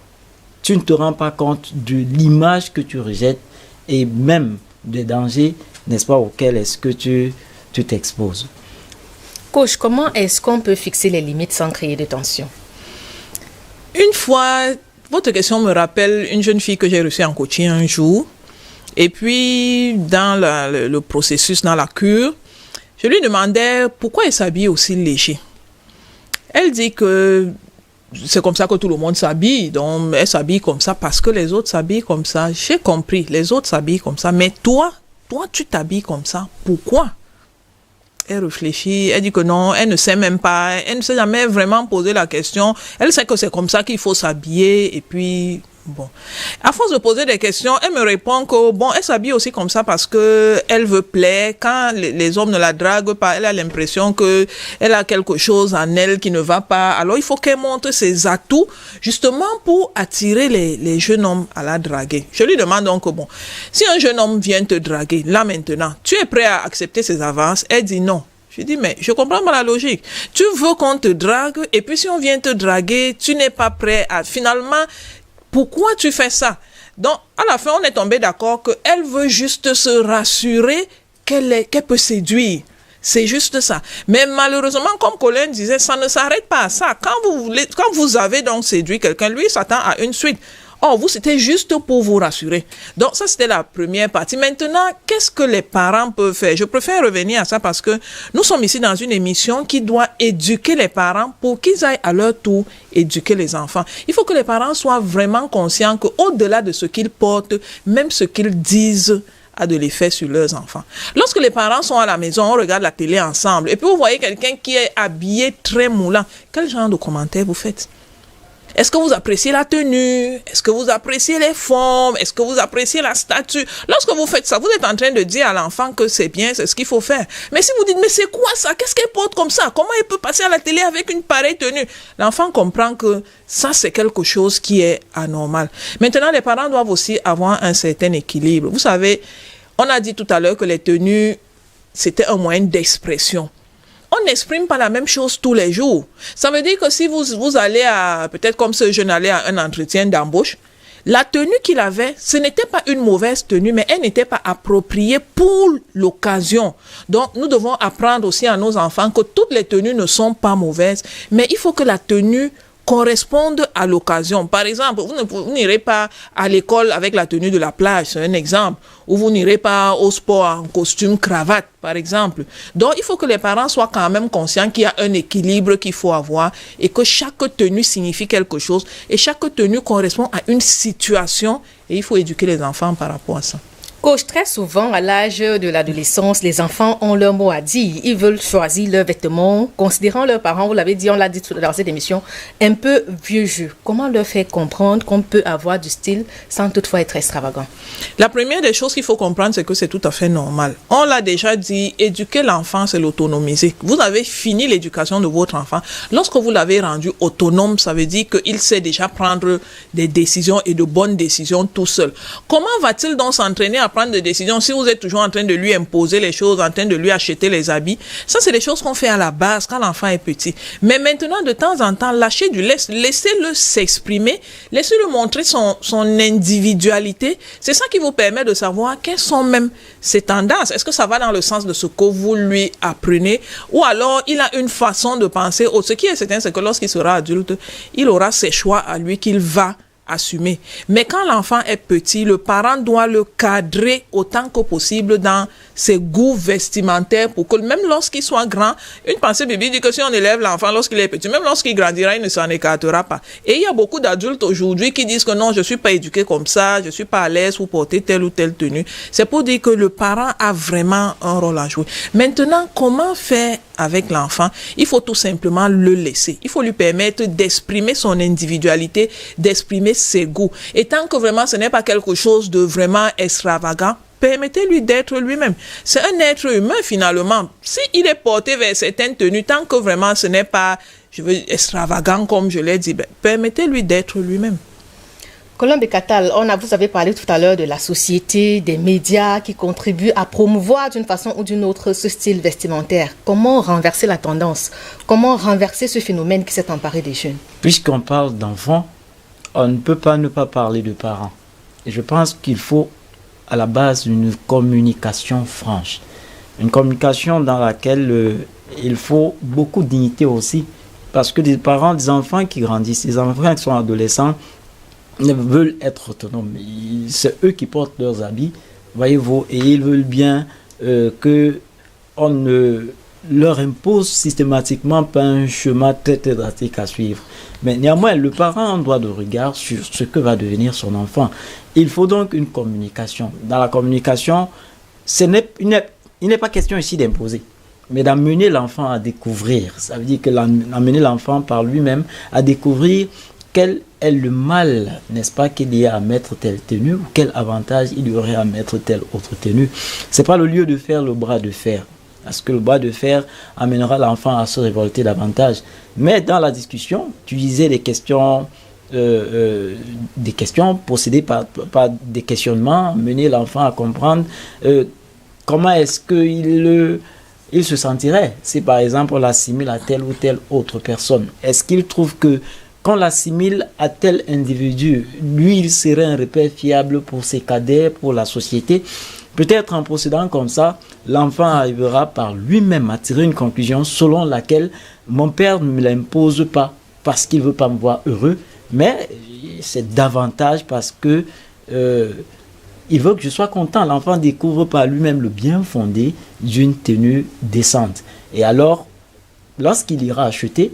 Tu ne te rends pas compte de l'image que tu rejettes et même des dangers, n'est-ce pas, auxquels est-ce que tu t'exposes. Coach, comment est-ce qu'on peut fixer les limites sans créer de tension? Une fois, votre question me rappelle une jeune fille que j'ai reçue en coaching un jour. Et puis, dans le processus, dans la cure, je lui demandais pourquoi elle s'habille aussi léger. Elle dit que c'est comme ça que tout le monde s'habille. Donc, elle s'habille comme ça parce que les autres s'habillent comme ça. J'ai compris, les autres s'habillent comme ça. Mais toi, tu t'habilles comme ça. Pourquoi? Elle réfléchit, elle dit que non, elle ne sait même pas, elle ne s'est jamais vraiment posé la question. Elle sait que c'est comme ça qu'il faut s'habiller et puis, bon. À force de poser des questions, elle me répond que, bon, elle s'habille aussi comme ça parce que elle veut plaire. Quand les hommes ne la draguent pas, elle a l'impression que elle a quelque chose en elle qui ne va pas. Alors, il faut qu'elle montre ses atouts, justement pour attirer les jeunes hommes à la draguer. Je lui demande donc, bon, si un jeune homme vient te draguer, là maintenant, tu es prêt à accepter ses avances? Elle dit non. Je dis, mais je comprends pas la logique. Tu veux qu'on te drague et puis si on vient te draguer, tu n'es pas prêt à... Finalement, pourquoi tu fais ça? Donc, à la fin, on est tombé d'accord qu'elle veut juste se rassurer qu'elle peut séduire. C'est juste ça. Mais malheureusement, comme Colin disait, ça ne s'arrête pas à ça. Quand vous avez donc séduit quelqu'un, lui, il s'attend à une suite. Oh, vous, c'était juste pour vous rassurer. Donc, ça, c'était la première partie. Maintenant, qu'est-ce que les parents peuvent faire? Je préfère revenir à ça parce que nous sommes ici dans une émission qui doit éduquer les parents pour qu'ils aillent à leur tour éduquer les enfants. Il faut que les parents soient vraiment conscients qu'au-delà de ce qu'ils portent, même ce qu'ils disent a de l'effet sur leurs enfants. Lorsque les parents sont à la maison, on regarde la télé ensemble, et puis vous voyez quelqu'un qui est habillé très moulant. Quel genre de commentaires vous faites? Est-ce que vous appréciez la tenue? Est-ce que vous appréciez les formes? Est-ce que vous appréciez la statue? Lorsque vous faites ça, vous êtes en train de dire à l'enfant que c'est bien, c'est ce qu'il faut faire. Mais si vous dites, mais c'est quoi ça? Qu'est-ce qu'elle porte comme ça? Comment elle peut passer à la télé avec une pareille tenue? L'enfant comprend que ça, c'est quelque chose qui est anormal. Maintenant, les parents doivent aussi avoir un certain équilibre. Vous savez, on a dit tout à l'heure que les tenues, c'était un moyen d'expression. On n'exprime pas la même chose tous les jours. Ça veut dire que si vous allez peut-être comme ce jeune allait à un entretien d'embauche, la tenue qu'il avait, ce n'était pas une mauvaise tenue, mais elle n'était pas appropriée pour l'occasion. Donc, nous devons apprendre aussi à nos enfants que toutes les tenues ne sont pas mauvaises, mais il faut que la tenue correspondent à l'occasion. Par exemple, vous n'irez pas à l'école avec la tenue de la plage, c'est un exemple. Ou vous n'irez pas au sport en costume cravate, par exemple. Donc, il faut que les parents soient quand même conscients qu'il y a un équilibre qu'il faut avoir et que chaque tenue signifie quelque chose et chaque tenue correspond à une situation et il faut éduquer les enfants par rapport à ça. Coach, très souvent, à l'âge de l'adolescence, les enfants ont leur mot à dire. Ils veulent choisir leurs vêtements, considérant leurs parents, vous l'avez dit, on l'a dit dans cette émission, un peu vieux jeu. Comment leur faire comprendre qu'on peut avoir du style sans toutefois être extravagant? La première des choses qu'il faut comprendre, c'est que c'est tout à fait normal. On l'a déjà dit, éduquer l'enfant, c'est l'autonomiser. Vous avez fini l'éducation de votre enfant. Lorsque vous l'avez rendu autonome, ça veut dire qu'il sait déjà prendre des décisions et de bonnes décisions tout seul. Comment va-t-il donc s'entraîner à prendre des décisions si vous êtes toujours en train de lui imposer les choses, en train de lui acheter les habits? Ça, c'est des choses qu'on fait à la base quand l'enfant est petit. Mais maintenant, de temps en temps, lâchez du lest, laissez-le s'exprimer, laissez-le montrer son individualité. C'est ça qui vous permet de savoir quelles sont même ses tendances. Est-ce que ça va dans le sens de ce que vous lui apprenez ou alors il a une façon de penser autre. Ce qui est certain, c'est que lorsqu'il sera adulte, il aura ses choix à lui qu'il va assumer. Mais quand l'enfant est petit, le parent doit le cadrer autant que possible dans ses goûts vestimentaires pour que même lorsqu'il soit grand, une pensée biblique dit que si on élève l'enfant lorsqu'il est petit, même lorsqu'il grandira, il ne s'en écartera pas. Et il y a beaucoup d'adultes aujourd'hui qui disent que non, je suis pas éduqué comme ça, je suis pas à l'aise pour porter telle ou telle tenue. C'est pour dire que le parent a vraiment un rôle à jouer. Maintenant, comment faire avec l'enfant? Il faut tout simplement le laisser. Il faut lui permettre d'exprimer son individualité, d'exprimer ses goûts. Et tant que vraiment ce n'est pas quelque chose de vraiment extravagant, permettez-lui d'être lui-même. C'est un être humain finalement. S'il est porté vers certaines tenues, tant que vraiment ce n'est pas, extravagant comme je l'ai dit, permettez-lui d'être lui-même. Colombe Catal, vous avez parlé tout à l'heure de la société, des médias qui contribuent à promouvoir d'une façon ou d'une autre ce style vestimentaire. Comment renverser la tendance? Comment renverser ce phénomène qui s'est emparé des jeunes? Puisqu'on parle d'enfants, on ne peut pas ne pas parler de parents. Et je pense qu'il faut à la base une communication franche. Une communication dans laquelle il faut beaucoup de dignité aussi. Parce que des parents, des enfants qui grandissent, des enfants qui sont adolescents, veulent être autonomes. C'est eux qui portent leurs habits, voyez-vous, et ils veulent bien que on ne leur impose systématiquement pas un chemin très drastique à suivre. Mais néanmoins, le parent a un droit de regard sur ce que va devenir son enfant. Il faut donc une communication. Dans la communication, il n'est pas question ici d'imposer, mais d'amener l'enfant à découvrir. Ça veut dire que d'amener l'enfant par lui-même à découvrir quel est le mal, n'est-ce pas, qu'il y a à mettre telle tenue, ou quel avantage il y aurait à mettre telle autre tenue. Ce n'est pas le lieu de faire le bras de fer, parce que le bras de fer amènera l'enfant à se révolter davantage. Mais dans la discussion, tu disais des questions, procéder par des questionnements, mener l'enfant à comprendre comment est-ce qu'il se sentirait si par exemple on l'assimile à telle ou telle autre personne. Est-ce qu'il trouve que qu'on l'assimile à tel individu, lui, il serait un repère fiable pour ses cadets, pour la société. Peut-être en procédant comme ça, l'enfant arrivera par lui-même à tirer une conclusion selon laquelle mon père ne me l'impose pas parce qu'il ne veut pas me voir heureux, mais c'est davantage parce que il veut que je sois content. L'enfant découvre par lui-même le bien fondé d'une tenue décente. Et alors, lorsqu'il ira acheter,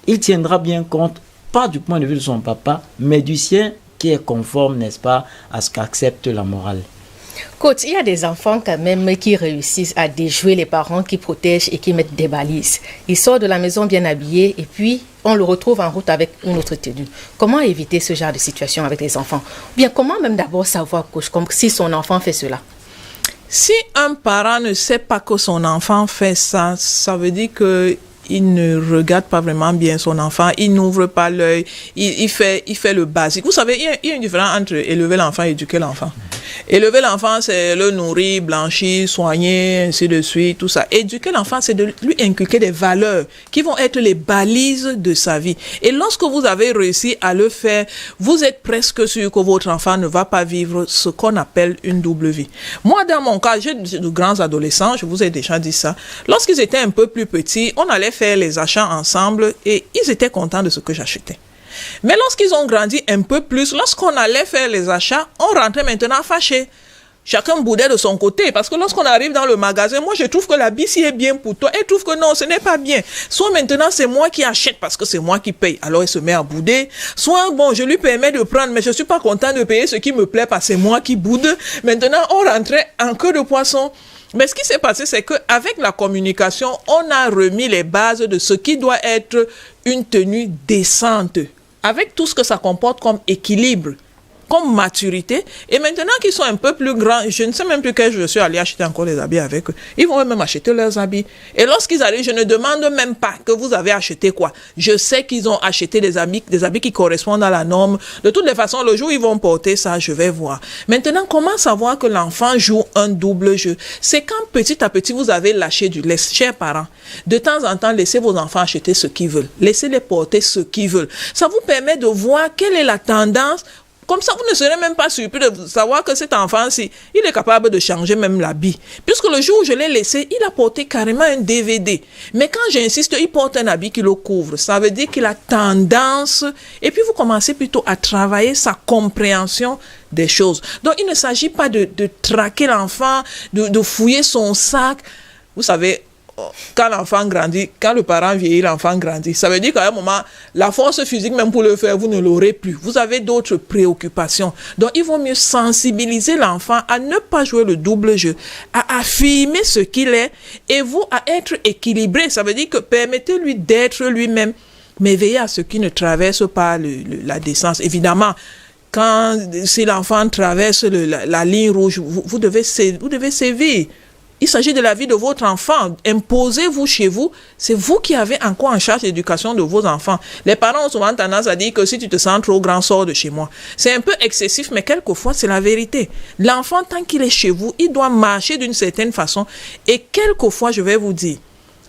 il tiendra bien compte, pas du point de vue de son papa, mais du sien qui est conforme, n'est-ce pas, à ce qu'accepte la morale. Coach, il y a des enfants quand même qui réussissent à déjouer les parents qui protègent et qui mettent des balises. Il sort de la maison bien habillé et puis on le retrouve en route avec une autre tenue. Comment éviter ce genre de situation avec les enfants? Ou bien comment même d'abord savoir, coach, comme si son enfant fait cela? Si un parent ne sait pas que son enfant fait ça, ça veut dire que il ne regarde pas vraiment bien son enfant, il n'ouvre pas l'œil, il fait le basique. Vous savez, il y a une différence entre élever l'enfant et éduquer l'enfant. Élever l'enfant, c'est le nourrir, blanchir, soigner, ainsi de suite, tout ça. Éduquer l'enfant, c'est de lui inculquer des valeurs qui vont être les balises de sa vie. Et lorsque vous avez réussi à le faire, vous êtes presque sûr que votre enfant ne va pas vivre ce qu'on appelle une double vie. Moi, dans mon cas, j'ai de grands adolescents, je vous ai déjà dit ça. Lorsqu'ils étaient un peu plus petits, on allait faire les achats ensemble et ils étaient contents de ce que j'achetais. Mais lorsqu'ils ont grandi un peu plus, lorsqu'on allait faire les achats, on rentrait maintenant fâché. Chacun boudait de son côté, parce que lorsqu'on arrive dans le magasin, moi je trouve que l'habit si est bien pour toi, et trouve que non, ce n'est pas bien. Soit maintenant c'est moi qui achète parce que c'est moi qui paye, alors il se met à bouder. Soit bon, je lui permets de prendre, mais je suis pas content de payer ce qui me plaît parce que c'est moi qui boude. Maintenant on rentrait en queue de poisson. Mais ce qui s'est passé, c'est qu'avec la communication, on a remis les bases de ce qui doit être une tenue décente, avec tout ce que ça comporte comme équilibre, comme maturité. Et maintenant qu'ils sont un peu plus grands, je ne sais même plus quel je suis allé acheter encore des habits avec eux. Ils vont même acheter leurs habits. Et lorsqu'ils arrivent, je ne demande même pas que vous avez acheté quoi. Je sais qu'ils ont acheté des habits qui correspondent à la norme. De toutes les façons, le jour où ils vont porter ça, je vais voir. Maintenant, comment savoir que l'enfant joue un double jeu? C'est quand petit à petit, vous avez lâché du lest. Chers parents, de temps en temps, laissez vos enfants acheter ce qu'ils veulent. Laissez-les porter ce qu'ils veulent. Ça vous permet de voir quelle est la tendance Comme ça, vous ne serez même pas surpris de savoir que cet enfant-ci, il est capable de changer même l'habit. Puisque le jour où je l'ai laissé, il a porté carrément un DVD. Mais quand j'insiste, il porte un habit qui le couvre. Ça veut dire qu'il a tendance. Et puis, vous commencez plutôt à travailler sa compréhension des choses. Donc, il ne s'agit pas de traquer l'enfant, de fouiller son sac. Vous savez, quand l'enfant grandit, quand le parent vieillit, l'enfant grandit. Ça veut dire qu'à un moment, la force physique, même pour le faire, vous ne l'aurez plus. Vous avez d'autres préoccupations. Donc, il vaut mieux sensibiliser l'enfant à ne pas jouer le double jeu, à affirmer ce qu'il est, et vous, à être équilibré. Ça veut dire que permettez-lui d'être lui-même, mais veillez à ce qu'il ne traverse pas la décence. Évidemment, si l'enfant traverse la ligne rouge, vous devez sévir. Il s'agit de la vie de votre enfant. Imposez-vous chez vous. C'est vous qui avez encore en charge l'éducation de vos enfants. Les parents ont souvent tendance à dire que si tu te sens trop grand, sors de chez moi. C'est un peu excessif, mais quelquefois, c'est la vérité. L'enfant, tant qu'il est chez vous, il doit marcher d'une certaine façon. Et quelquefois, je vais vous dire,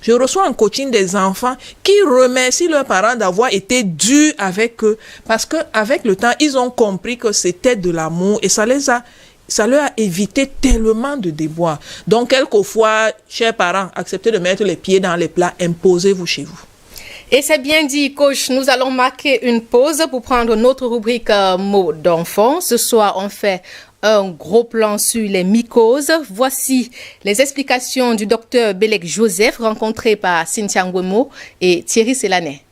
je reçois un coaching des enfants qui remercient leurs parents d'avoir été durs avec eux. Parce qu'avec le temps, ils ont compris que c'était de l'amour et ça leur a évité tellement de déboires. Donc, quelquefois, chers parents, acceptez de mettre les pieds dans les plats, imposez-vous chez vous. Et c'est bien dit, coach. Nous allons marquer une pause pour prendre notre rubrique mots d'enfant. Ce soir, on fait un gros plan sur les mycoses. Voici les explications du docteur Belek Joseph, rencontré par Cynthia Ngwemo et Thierry Selanet.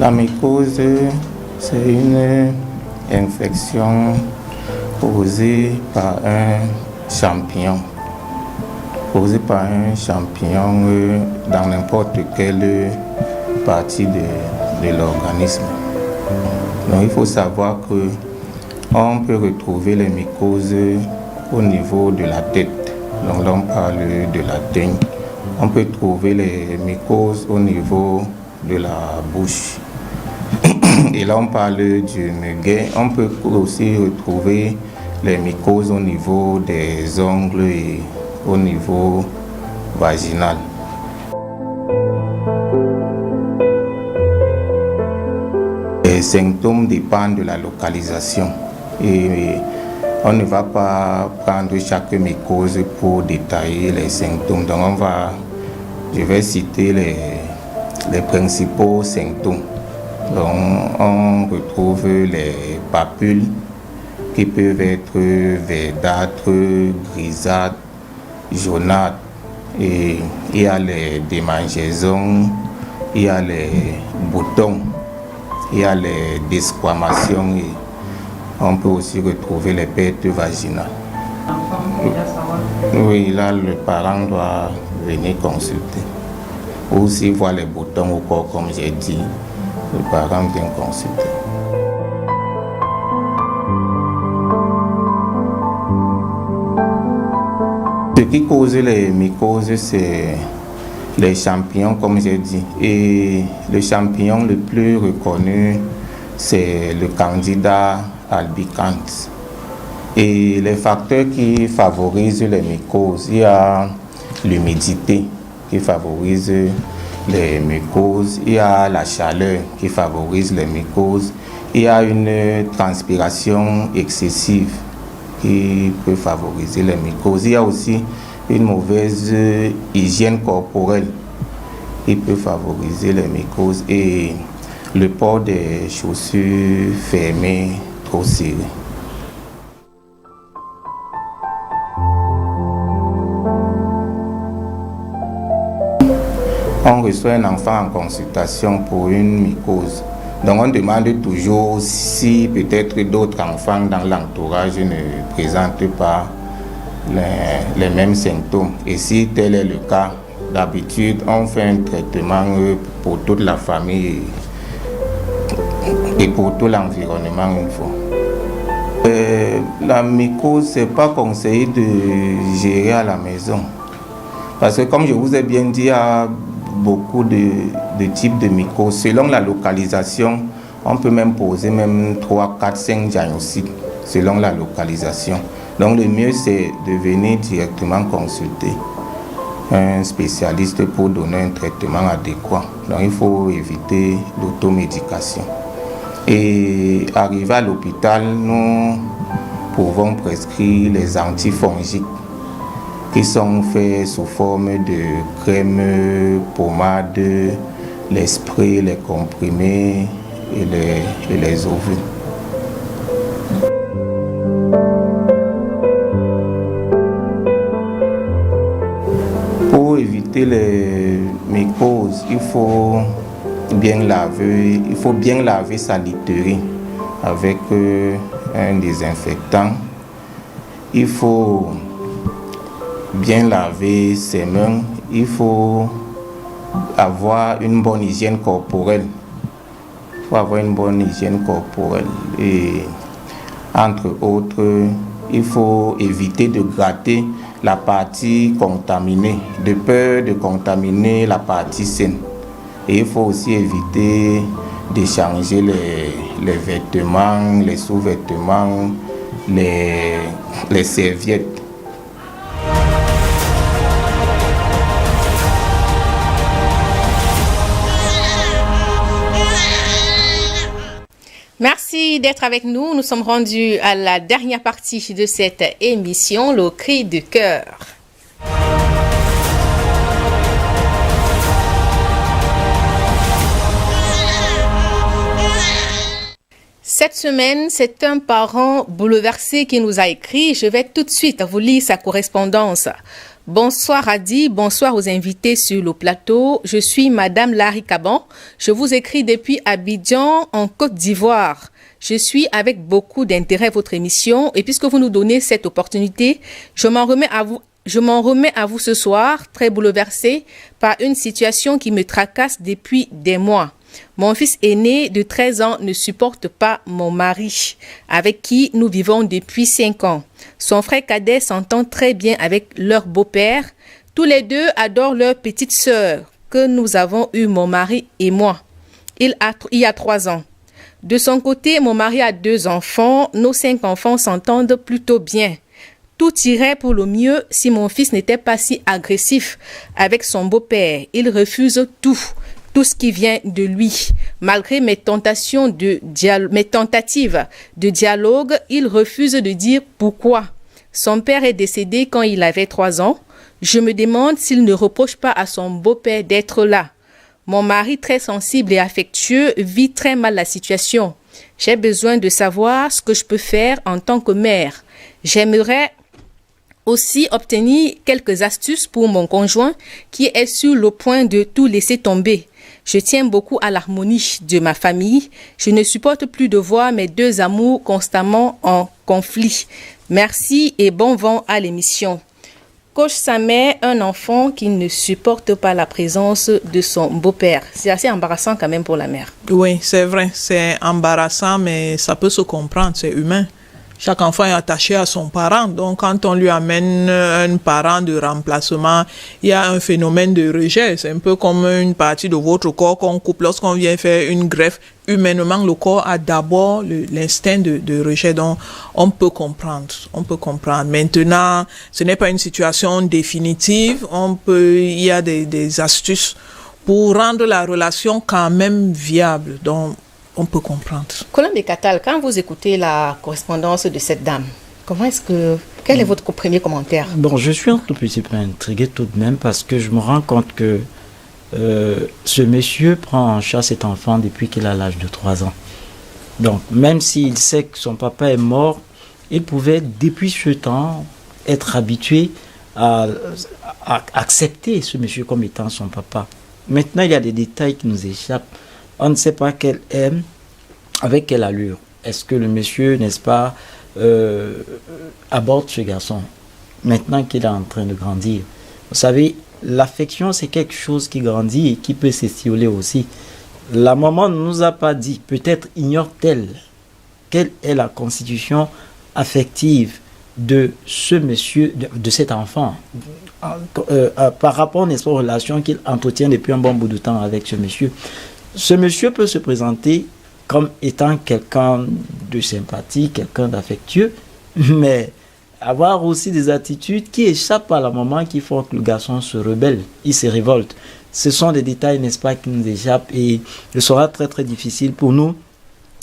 La mycose, c'est une infection causée par un champignon. Dans n'importe quelle partie de l'organisme. Donc il faut savoir qu'on peut retrouver les mycoses au niveau de la tête. Donc là on parle de la teigne. On peut trouver les mycoses au niveau de la bouche. Et là, on parle du muguet. On peut aussi retrouver les mycoses au niveau des ongles et au niveau vaginal. Les symptômes dépendent de la localisation. Et on ne va pas prendre chaque mycose pour détailler les symptômes. Donc, je vais citer les principaux symptômes. Donc, on retrouve les papules qui peuvent être verdâtres, grisâtres, jaunâtres. Et il y a les démangeaisons, il y a les boutons, il y a les desquamations. Et on peut aussi retrouver les pertes vaginales. Oui, là, le parent doit venir consulter. Ou s'il voit les boutons au corps, comme j'ai dit, le parent vient consulter. Ce qui cause les mycoses, c'est les champignons, comme j'ai dit. Et le champignon le plus reconnu, c'est le Candida albicans. Et les facteurs qui favorisent les mycoses, il y a l'humidité qui favorise les mycoses, il y a la chaleur qui favorise les mycoses, il y a une transpiration excessive qui peut favoriser les mycoses, il y a aussi une mauvaise hygiène corporelle qui peut favoriser les mycoses et le port des chaussures fermées trop serrées. On reçoit un enfant en consultation pour une mycose. Donc on demande toujours si peut-être d'autres enfants dans l'entourage ne présentent pas les mêmes symptômes. Et si tel est le cas, d'habitude on fait un traitement pour toute la famille et pour tout l'environnement une fois. La mycose, ce n'est pas conseillé de gérer à la maison. Parce que comme je vous ai bien dit, il y a beaucoup de types de mycoses. Selon la localisation, On peut même poser même 3, 4, 5 diagnostics selon la localisation. Donc le mieux c'est de venir directement consulter un spécialiste pour donner un traitement adéquat. Donc il faut éviter l'automédication. Et arrivé à l'hôpital, nous pouvons prescrire les antifongiques qui sont faits sous forme de crème, pommade, les sprays, les comprimés et les ovules. Pour éviter les mycoses, il faut bien laver sa literie avec un désinfectant. Il faut bien laver ses mains. Il faut avoir une bonne hygiène corporelle. Et entre autres, il faut éviter de gratter la partie contaminée, de peur de contaminer la partie saine. Et il faut aussi éviter d'échanger les vêtements, les sous-vêtements, les serviettes. Merci d'être avec nous. Nous sommes rendus à la dernière partie de cette émission, le cri du cœur. Cette semaine, c'est un parent bouleversé qui nous a écrit. Je vais tout de suite vous lire sa correspondance. Bonsoir Adi, bonsoir aux invités sur le plateau. Je suis Madame Larry Caban. Je vous écris depuis Abidjan, en Côte d'Ivoire. Je suis avec beaucoup d'intérêt votre émission et puisque vous nous donnez cette opportunité, je m'en remets à vous ce soir, très bouleversé par une situation qui me tracasse depuis des mois. Mon fils aîné de 13 ans ne supporte pas mon mari, avec qui nous vivons depuis 5 ans. Son frère cadet s'entend très bien avec leur beau-père. Tous les deux adorent leur petite sœur que nous avons eue, mon mari et moi. Il y a 3 ans. De son côté, mon mari a 2 enfants. Nos 5 enfants s'entendent plutôt bien. Tout irait pour le mieux si mon fils n'était pas si agressif avec son beau-père. Il refuse tout ce qui vient de lui. Malgré mes tentatives de dialogue, il refuse de dire pourquoi. Son père est décédé quand il avait 3 ans. Je me demande s'il ne reproche pas à son beau-père d'être là. Mon mari, très sensible et affectueux, vit très mal la situation. J'ai besoin de savoir ce que je peux faire en tant que mère. J'aimerais aussi obtenir quelques astuces pour mon conjoint qui est sur le point de tout laisser tomber. Je tiens beaucoup à l'harmonie de ma famille. Je ne supporte plus de voir mes 2 amours constamment en conflit. Merci et bon vent à l'émission. Coach Samet, un enfant qui ne supporte pas la présence de son beau-père. C'est assez embarrassant quand même pour la mère. Oui, c'est vrai, c'est embarrassant, mais ça peut se comprendre, c'est humain. Chaque enfant est attaché à son parent, donc quand on lui amène un parent de remplacement, il y a un phénomène de rejet. C'est un peu comme une partie de votre corps qu'on coupe lorsqu'on vient faire une greffe. Humainement, le corps a d'abord l'instinct de rejet, donc on peut comprendre. Maintenant, ce n'est pas une situation définitive. Il y a des astuces pour rendre la relation quand même viable. Donc, on peut comprendre. Colombe Catal, quand vous écoutez la correspondance de cette dame, quel est votre premier commentaire? Bon, je suis un tout petit peu intrigué tout de même parce que je me rends compte que ce monsieur prend en charge cet enfant depuis qu'il a l'âge de 3 ans. Donc, même s'il sait que son papa est mort, il pouvait depuis ce temps être habitué à accepter ce monsieur comme étant son papa. Maintenant, il y a des détails qui nous échappent. On ne sait pas avec quelle allure. Est-ce que le monsieur, n'est-ce pas, aborde ce garçon maintenant qu'il est en train de grandir? Vous savez, l'affection, c'est quelque chose qui grandit et qui peut s'estimuler aussi. La maman ne nous a pas dit, peut-être ignore-t-elle quelle est la constitution affective de ce monsieur, de cet enfant, par rapport, n'est-ce pas, aux relations qu'il entretient depuis un bon bout de temps avec ce monsieur. Ce monsieur peut se présenter comme étant quelqu'un de sympathique, quelqu'un d'affectueux, mais avoir aussi des attitudes qui échappent à la maman, qui font que le garçon se rebelle, il se révolte. Ce sont des détails, n'est-ce pas, qui nous échappent et il sera très très difficile pour nous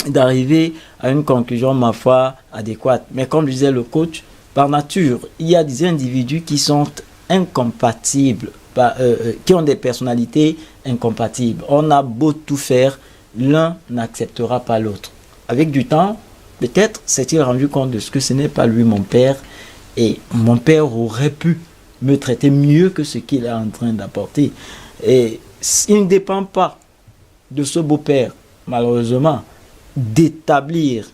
d'arriver à une conclusion, ma foi, adéquate. Mais comme disait le coach, par nature, il y a des individus qui sont incompatibles, qui ont des personnalités incompatibles. On a beau tout faire, l'un n'acceptera pas l'autre. Avec du temps, peut-être s'est-il rendu compte de ce que ce n'est pas lui mon père, et mon père aurait pu me traiter mieux que ce qu'il est en train d'apporter. Et il ne dépend pas de ce beau-père, malheureusement, d'établir,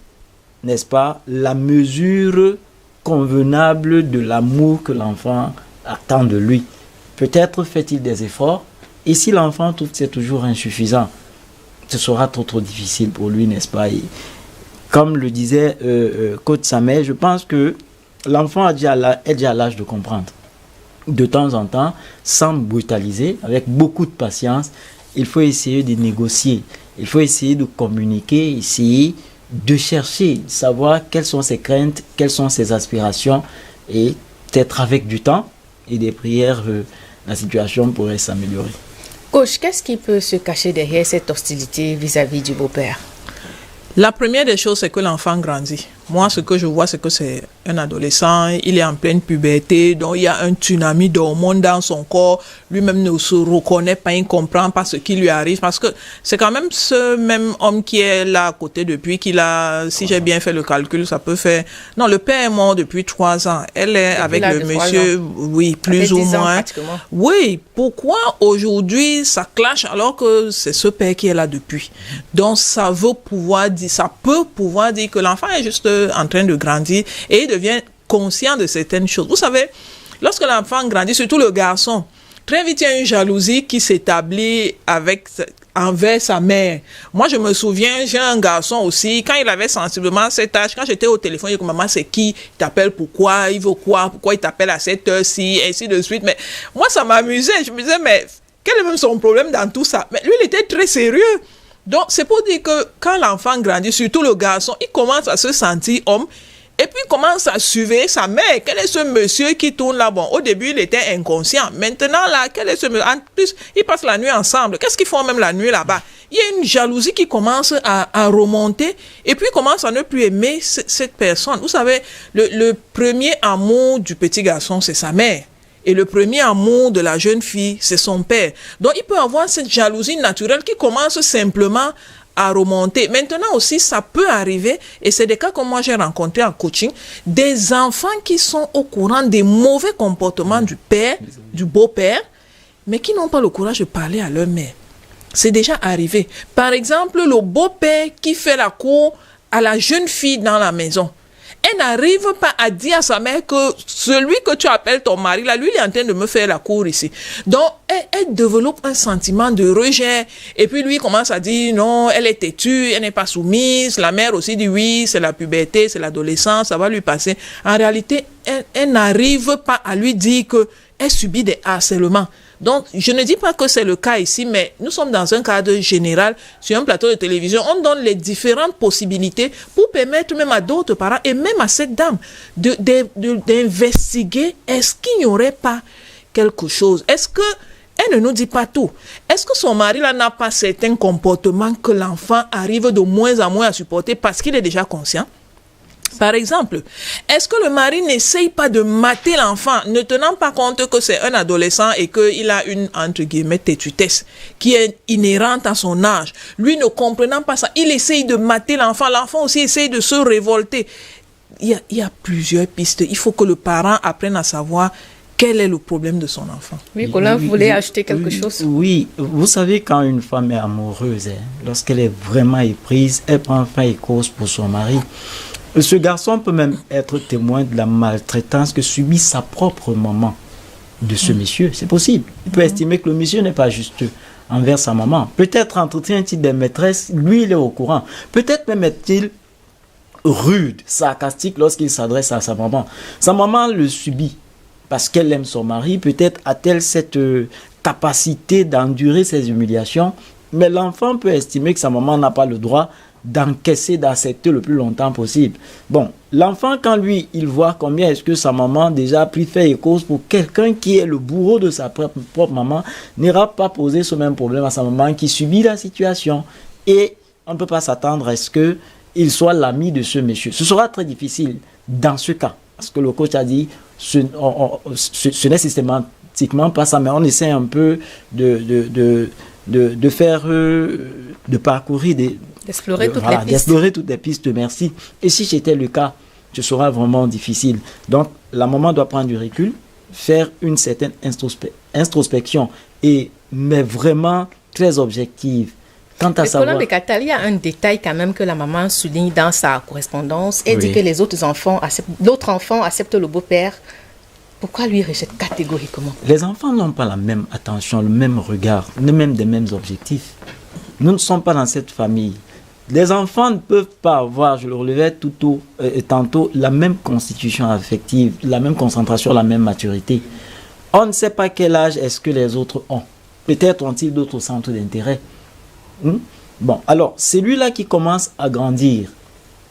n'est-ce pas, la mesure convenable de l'amour que l'enfant attend de lui. Peut-être fait-il des efforts, et si l'enfant trouve que c'est toujours insuffisant, ce sera trop difficile pour lui, n'est-ce pas? Et comme le disait Coach Samet, je pense que l'enfant est déjà à l'âge de comprendre. De temps en temps, sans brutaliser, avec beaucoup de patience, il faut essayer de négocier, il faut essayer de communiquer, essayer de chercher, savoir quelles sont ses craintes, quelles sont ses aspirations, et peut-être avec du temps et des prières, la situation pourrait s'améliorer. Coach, qu'est-ce qui peut se cacher derrière cette hostilité vis-à-vis du beau-père? La première des choses, c'est que l'enfant grandit. Moi, ce que je vois, c'est que c'est un adolescent, il est en pleine puberté, donc il y a un tsunami d'hormones dans son corps, lui-même ne se reconnaît pas, il ne comprend pas ce qui lui arrive, parce que c'est quand même ce même homme qui est là à côté depuis qu'il a, si j'ai bien fait le calcul, ça peut faire... Non, le père est mort depuis 3 ans, elle est avec le monsieur, oui, plus ou moins. Oui, pourquoi aujourd'hui ça clash alors que c'est ce père qui est là depuis? Donc ça veut pouvoir dire, ça peut pouvoir dire que l'enfant est juste en train de grandir et il devient conscient de certaines choses. Vous savez, lorsque l'enfant grandit, surtout le garçon, très vite il y a une jalousie qui s'établit envers sa mère. Moi, je me souviens, j'ai un garçon aussi, quand il avait sensiblement cet âge, quand j'étais au téléphone, il dit, maman, c'est qui? Il t'appelle pourquoi? Il veut quoi? Pourquoi il t'appelle à cette heure-ci? Ainsi de suite. Mais moi, ça m'amusait. Je me disais, mais quel est même son problème dans tout ça? Mais lui, il était très sérieux. Donc, c'est pour dire que quand l'enfant grandit, surtout le garçon, il commence à se sentir homme et puis il commence à surveiller sa mère. Quel est ce monsieur qui tourne là? Bon, au début, il était inconscient. Maintenant, là, quel est ce monsieur? En plus, ils passent la nuit ensemble. Qu'est-ce qu'ils font même la nuit là-bas? Il y a une jalousie qui commence à remonter et puis il commence à ne plus aimer cette personne. Vous savez, le premier amour du petit garçon, c'est sa mère. Et le premier amour de la jeune fille, c'est son père. Donc, il peut avoir cette jalousie naturelle qui commence simplement à remonter. Maintenant aussi, ça peut arriver, et c'est des cas que moi j'ai rencontrés en coaching, des enfants qui sont au courant des mauvais comportements du père, du beau-père, mais qui n'ont pas le courage de parler à leur mère. C'est déjà arrivé. Par exemple, le beau-père qui fait la cour à la jeune fille dans la maison. Elle n'arrive pas à dire à sa mère que celui que tu appelles ton mari, là, lui, il est en train de me faire la cour ici. Donc, elle développe un sentiment de rejet. Et puis, lui, il commence à dire, non, elle est têtue, elle n'est pas soumise. La mère aussi dit, oui, c'est la puberté, c'est l'adolescence, ça va lui passer. En réalité, elle n'arrive pas à lui dire qu'elle subit des harcèlements. Donc, je ne dis pas que c'est le cas ici, mais nous sommes dans un cadre général, sur un plateau de télévision. On donne les différentes possibilités pour permettre même à d'autres parents et même à cette dame d'investiguer, est-ce qu'il n'y aurait pas quelque chose? Est-ce que elle ne nous dit pas tout? Est-ce que son mari là n'a pas certains comportements que l'enfant arrive de moins en moins à supporter parce qu'il est déjà conscient? Par exemple, est-ce que le mari n'essaye pas de mater l'enfant, ne tenant pas compte que c'est un adolescent et qu'il a une, entre guillemets, têtutesse qui est inhérente à son âge? Lui ne comprenant pas ça, il essaye de mater l'enfant. L'enfant aussi essaye de se révolter. Il y a plusieurs pistes. Il faut que le parent apprenne à savoir quel est le problème de son enfant. Oui, Colin, vous voulez ajouter quelque chose? Oui, vous savez, quand une femme est amoureuse, lorsqu'elle est vraiment éprise, elle prend fin et cause pour son mari. Ce garçon peut même être témoin de la maltraitance que subit sa propre maman de ce monsieur. C'est possible. Il peut estimer que le monsieur n'est pas juste envers sa maman. Peut-être entretient-il des maîtresses, lui il est au courant. Peut-être même est-il rude, sarcastique lorsqu'il s'adresse à sa maman. Sa maman le subit parce qu'elle aime son mari. Peut-être a-t-elle cette capacité d'endurer ces humiliations. Mais l'enfant peut estimer que sa maman n'a pas le droit d'encaisser, d'accepter le plus longtemps possible. Bon, l'enfant, quand lui, il voit combien est-ce que sa maman déjà a pris fait et cause pour quelqu'un qui est le bourreau de sa propre maman, n'ira pas poser ce même problème à sa maman qui subit la situation. Et on ne peut pas s'attendre à ce qu'il soit l'ami de ce monsieur. Ce sera très difficile dans ce cas. Parce que le coach a dit, ce n'est systématiquement pas ça, mais on essaie un peu de parcourir d'explorer toutes les pistes. Merci. Et si c'était le cas, ce sera vraiment difficile. Donc, la maman doit prendre du recul, faire une certaine introspection, mais vraiment très objective. Quant à savoir... il y a un détail quand même que la maman souligne dans sa correspondance. Elle dit que l'autre enfant accepte le beau-père. Pourquoi lui rejette catégoriquement? Les enfants n'ont pas la même attention, le même regard, même des mêmes objectifs. Nous ne sommes pas dans cette famille. Les enfants ne peuvent pas avoir, je le relevais tantôt, la même constitution affective, la même concentration, la même maturité. On ne sait pas quel âge est-ce que les autres ont. Peut-être ont-ils d'autres centres d'intérêt. Bon, alors, celui-là qui commence à grandir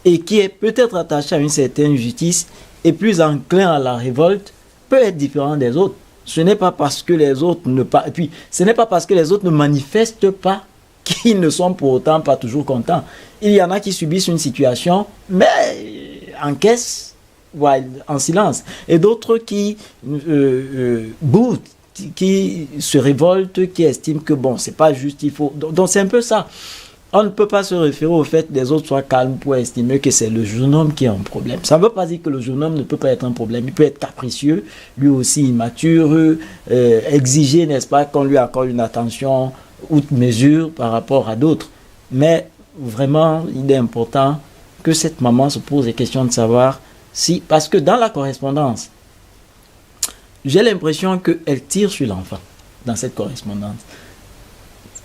et qui est peut-être attaché à une certaine justice et plus enclin à la révolte, peut être différent des autres. Ce n'est pas parce que les autres ne manifestent pas qu'ils ne sont pour autant pas toujours contents. Il y en a qui subissent une situation, mais encaissent en silence. Et d'autres qui boudent, qui se révoltent, qui estiment que bon, c'est pas juste, il faut... Donc c'est un peu ça. On ne peut pas se référer au fait que les autres soient calmes pour estimer que c'est le jeune homme qui a un problème. Ça ne veut pas dire que le jeune homme ne peut pas être un problème. Il peut être capricieux, lui aussi immature, exiger, n'est-ce pas, qu'on lui accorde une attention outre mesure par rapport à d'autres. Mais vraiment, il est important que cette maman se pose des questions de savoir si... Parce que dans la correspondance, j'ai l'impression qu'elle tire sur l'enfant dans cette correspondance.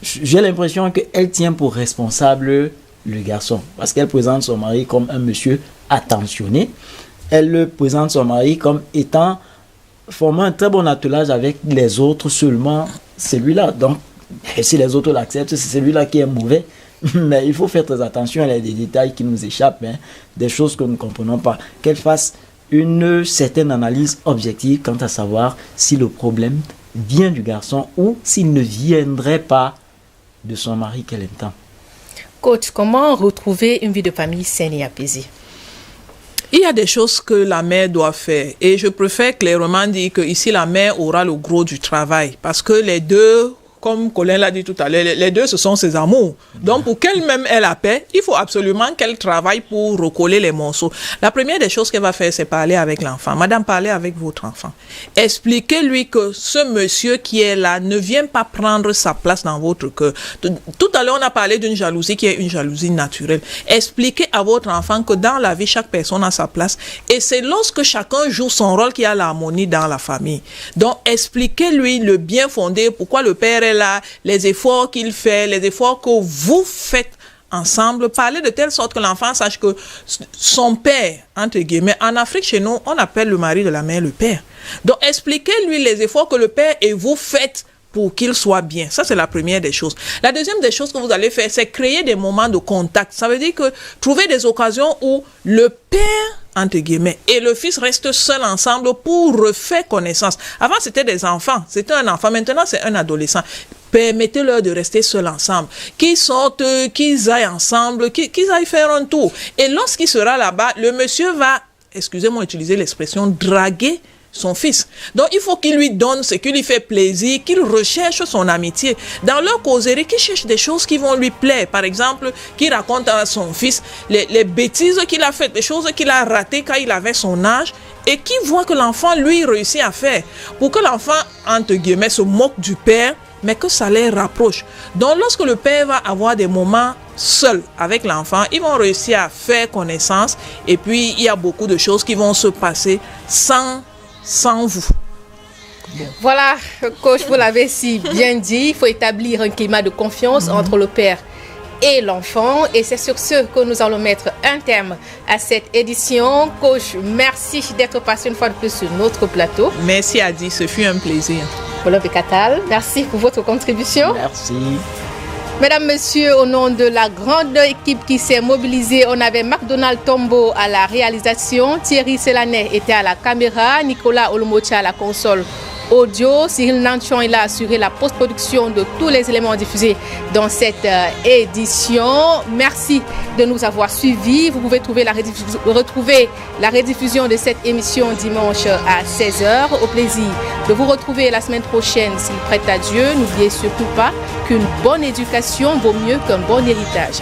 J'ai l'impression qu'elle tient pour responsable le garçon. Parce qu'elle présente son mari comme un monsieur attentionné. Elle le présente son mari comme étant formant un très bon attelage avec les autres, seulement celui-là. Donc, si les autres l'acceptent, c'est celui-là qui est mauvais. Mais il faut faire très attention, il y a des détails qui nous échappent, des choses que nous ne comprenons pas. Qu'elle fasse une certaine analyse objective quant à savoir si le problème vient du garçon ou s'il ne viendrait pas de son mari qu'elle entend. Coach, comment retrouver une vie de famille saine et apaisée? Il y a des choses que la mère doit faire. Et je préfère clairement dire que ici la mère aura le gros du travail. Parce que les deux, comme Colin l'a dit tout à l'heure, les deux, ce sont ses amours. Donc, pour qu'elle-même ait la paix, il faut absolument qu'elle travaille pour recoller les morceaux. La première des choses qu'elle va faire, c'est parler avec l'enfant. Madame, parlez avec votre enfant. Expliquez-lui que ce monsieur qui est là ne vient pas prendre sa place dans votre cœur. Tout à l'heure, on a parlé d'une jalousie qui est une jalousie naturelle. Expliquez à votre enfant que dans la vie, chaque personne a sa place. Et c'est lorsque chacun joue son rôle qu'il y a l'harmonie dans la famille. Donc, expliquez-lui le bien fondé, pourquoi le père est là, les efforts qu'il fait, les efforts que vous faites ensemble, parler de telle sorte que l'enfant sache que son père, entre guillemets, en Afrique chez nous, on appelle le mari de la mère le père. Donc expliquez-lui les efforts que le père et vous faites pour qu'il soit bien. Ça, c'est la première des choses. La deuxième des choses que vous allez faire, c'est créer des moments de contact. Ça veut dire que trouver des occasions où le père, entre guillemets, et le fils restent seuls ensemble pour refaire connaissance. Avant, c'était des enfants. C'était un enfant. Maintenant, c'est un adolescent. Permettez-leur de rester seuls ensemble. Qu'ils sortent, qu'ils aillent ensemble, qu'ils aillent faire un tour. Et lorsqu'il sera là-bas, le monsieur va, excusez-moi d'utiliser l'expression, draguer son fils. Donc, il faut qu'il lui donne ce qui lui fait plaisir, qu'il recherche son amitié. Dans leur causerie, qu'il cherche des choses qui vont lui plaire. Par exemple, qu'il raconte à son fils les bêtises qu'il a faites, les choses qu'il a ratées quand il avait son âge, et qu'il voit que l'enfant, lui, réussit à faire. Pour que l'enfant, entre guillemets, se moque du père, mais que ça les rapproche. Donc, lorsque le père va avoir des moments seuls avec l'enfant, ils vont réussir à faire connaissance, et puis il y a beaucoup de choses qui vont se passer sans vous. Voilà, coach, vous l'avez si bien dit, il faut établir un climat de confiance entre le père et l'enfant, et c'est sur ce que nous allons mettre un terme à cette édition. Coach, merci d'être passé une fois de plus sur notre plateau. Merci Adi, ce fut un plaisir. Colin Bekatal, merci pour votre contribution. Merci. Mesdames, Messieurs, au nom de la grande équipe qui s'est mobilisée, on avait McDonald Tombo à la réalisation, Thierry Selanet était à la caméra, Nicolas Olomocha à la console audio, Cyril Nanchon il a assuré la post-production de tous les éléments diffusés dans cette édition. Merci de nous avoir suivis. Vous pouvez retrouver la rediffusion de cette émission dimanche à 16h. Au plaisir de vous retrouver la semaine prochaine s'il prête à Dieu. N'oubliez surtout pas qu'une bonne éducation vaut mieux qu'un bon héritage.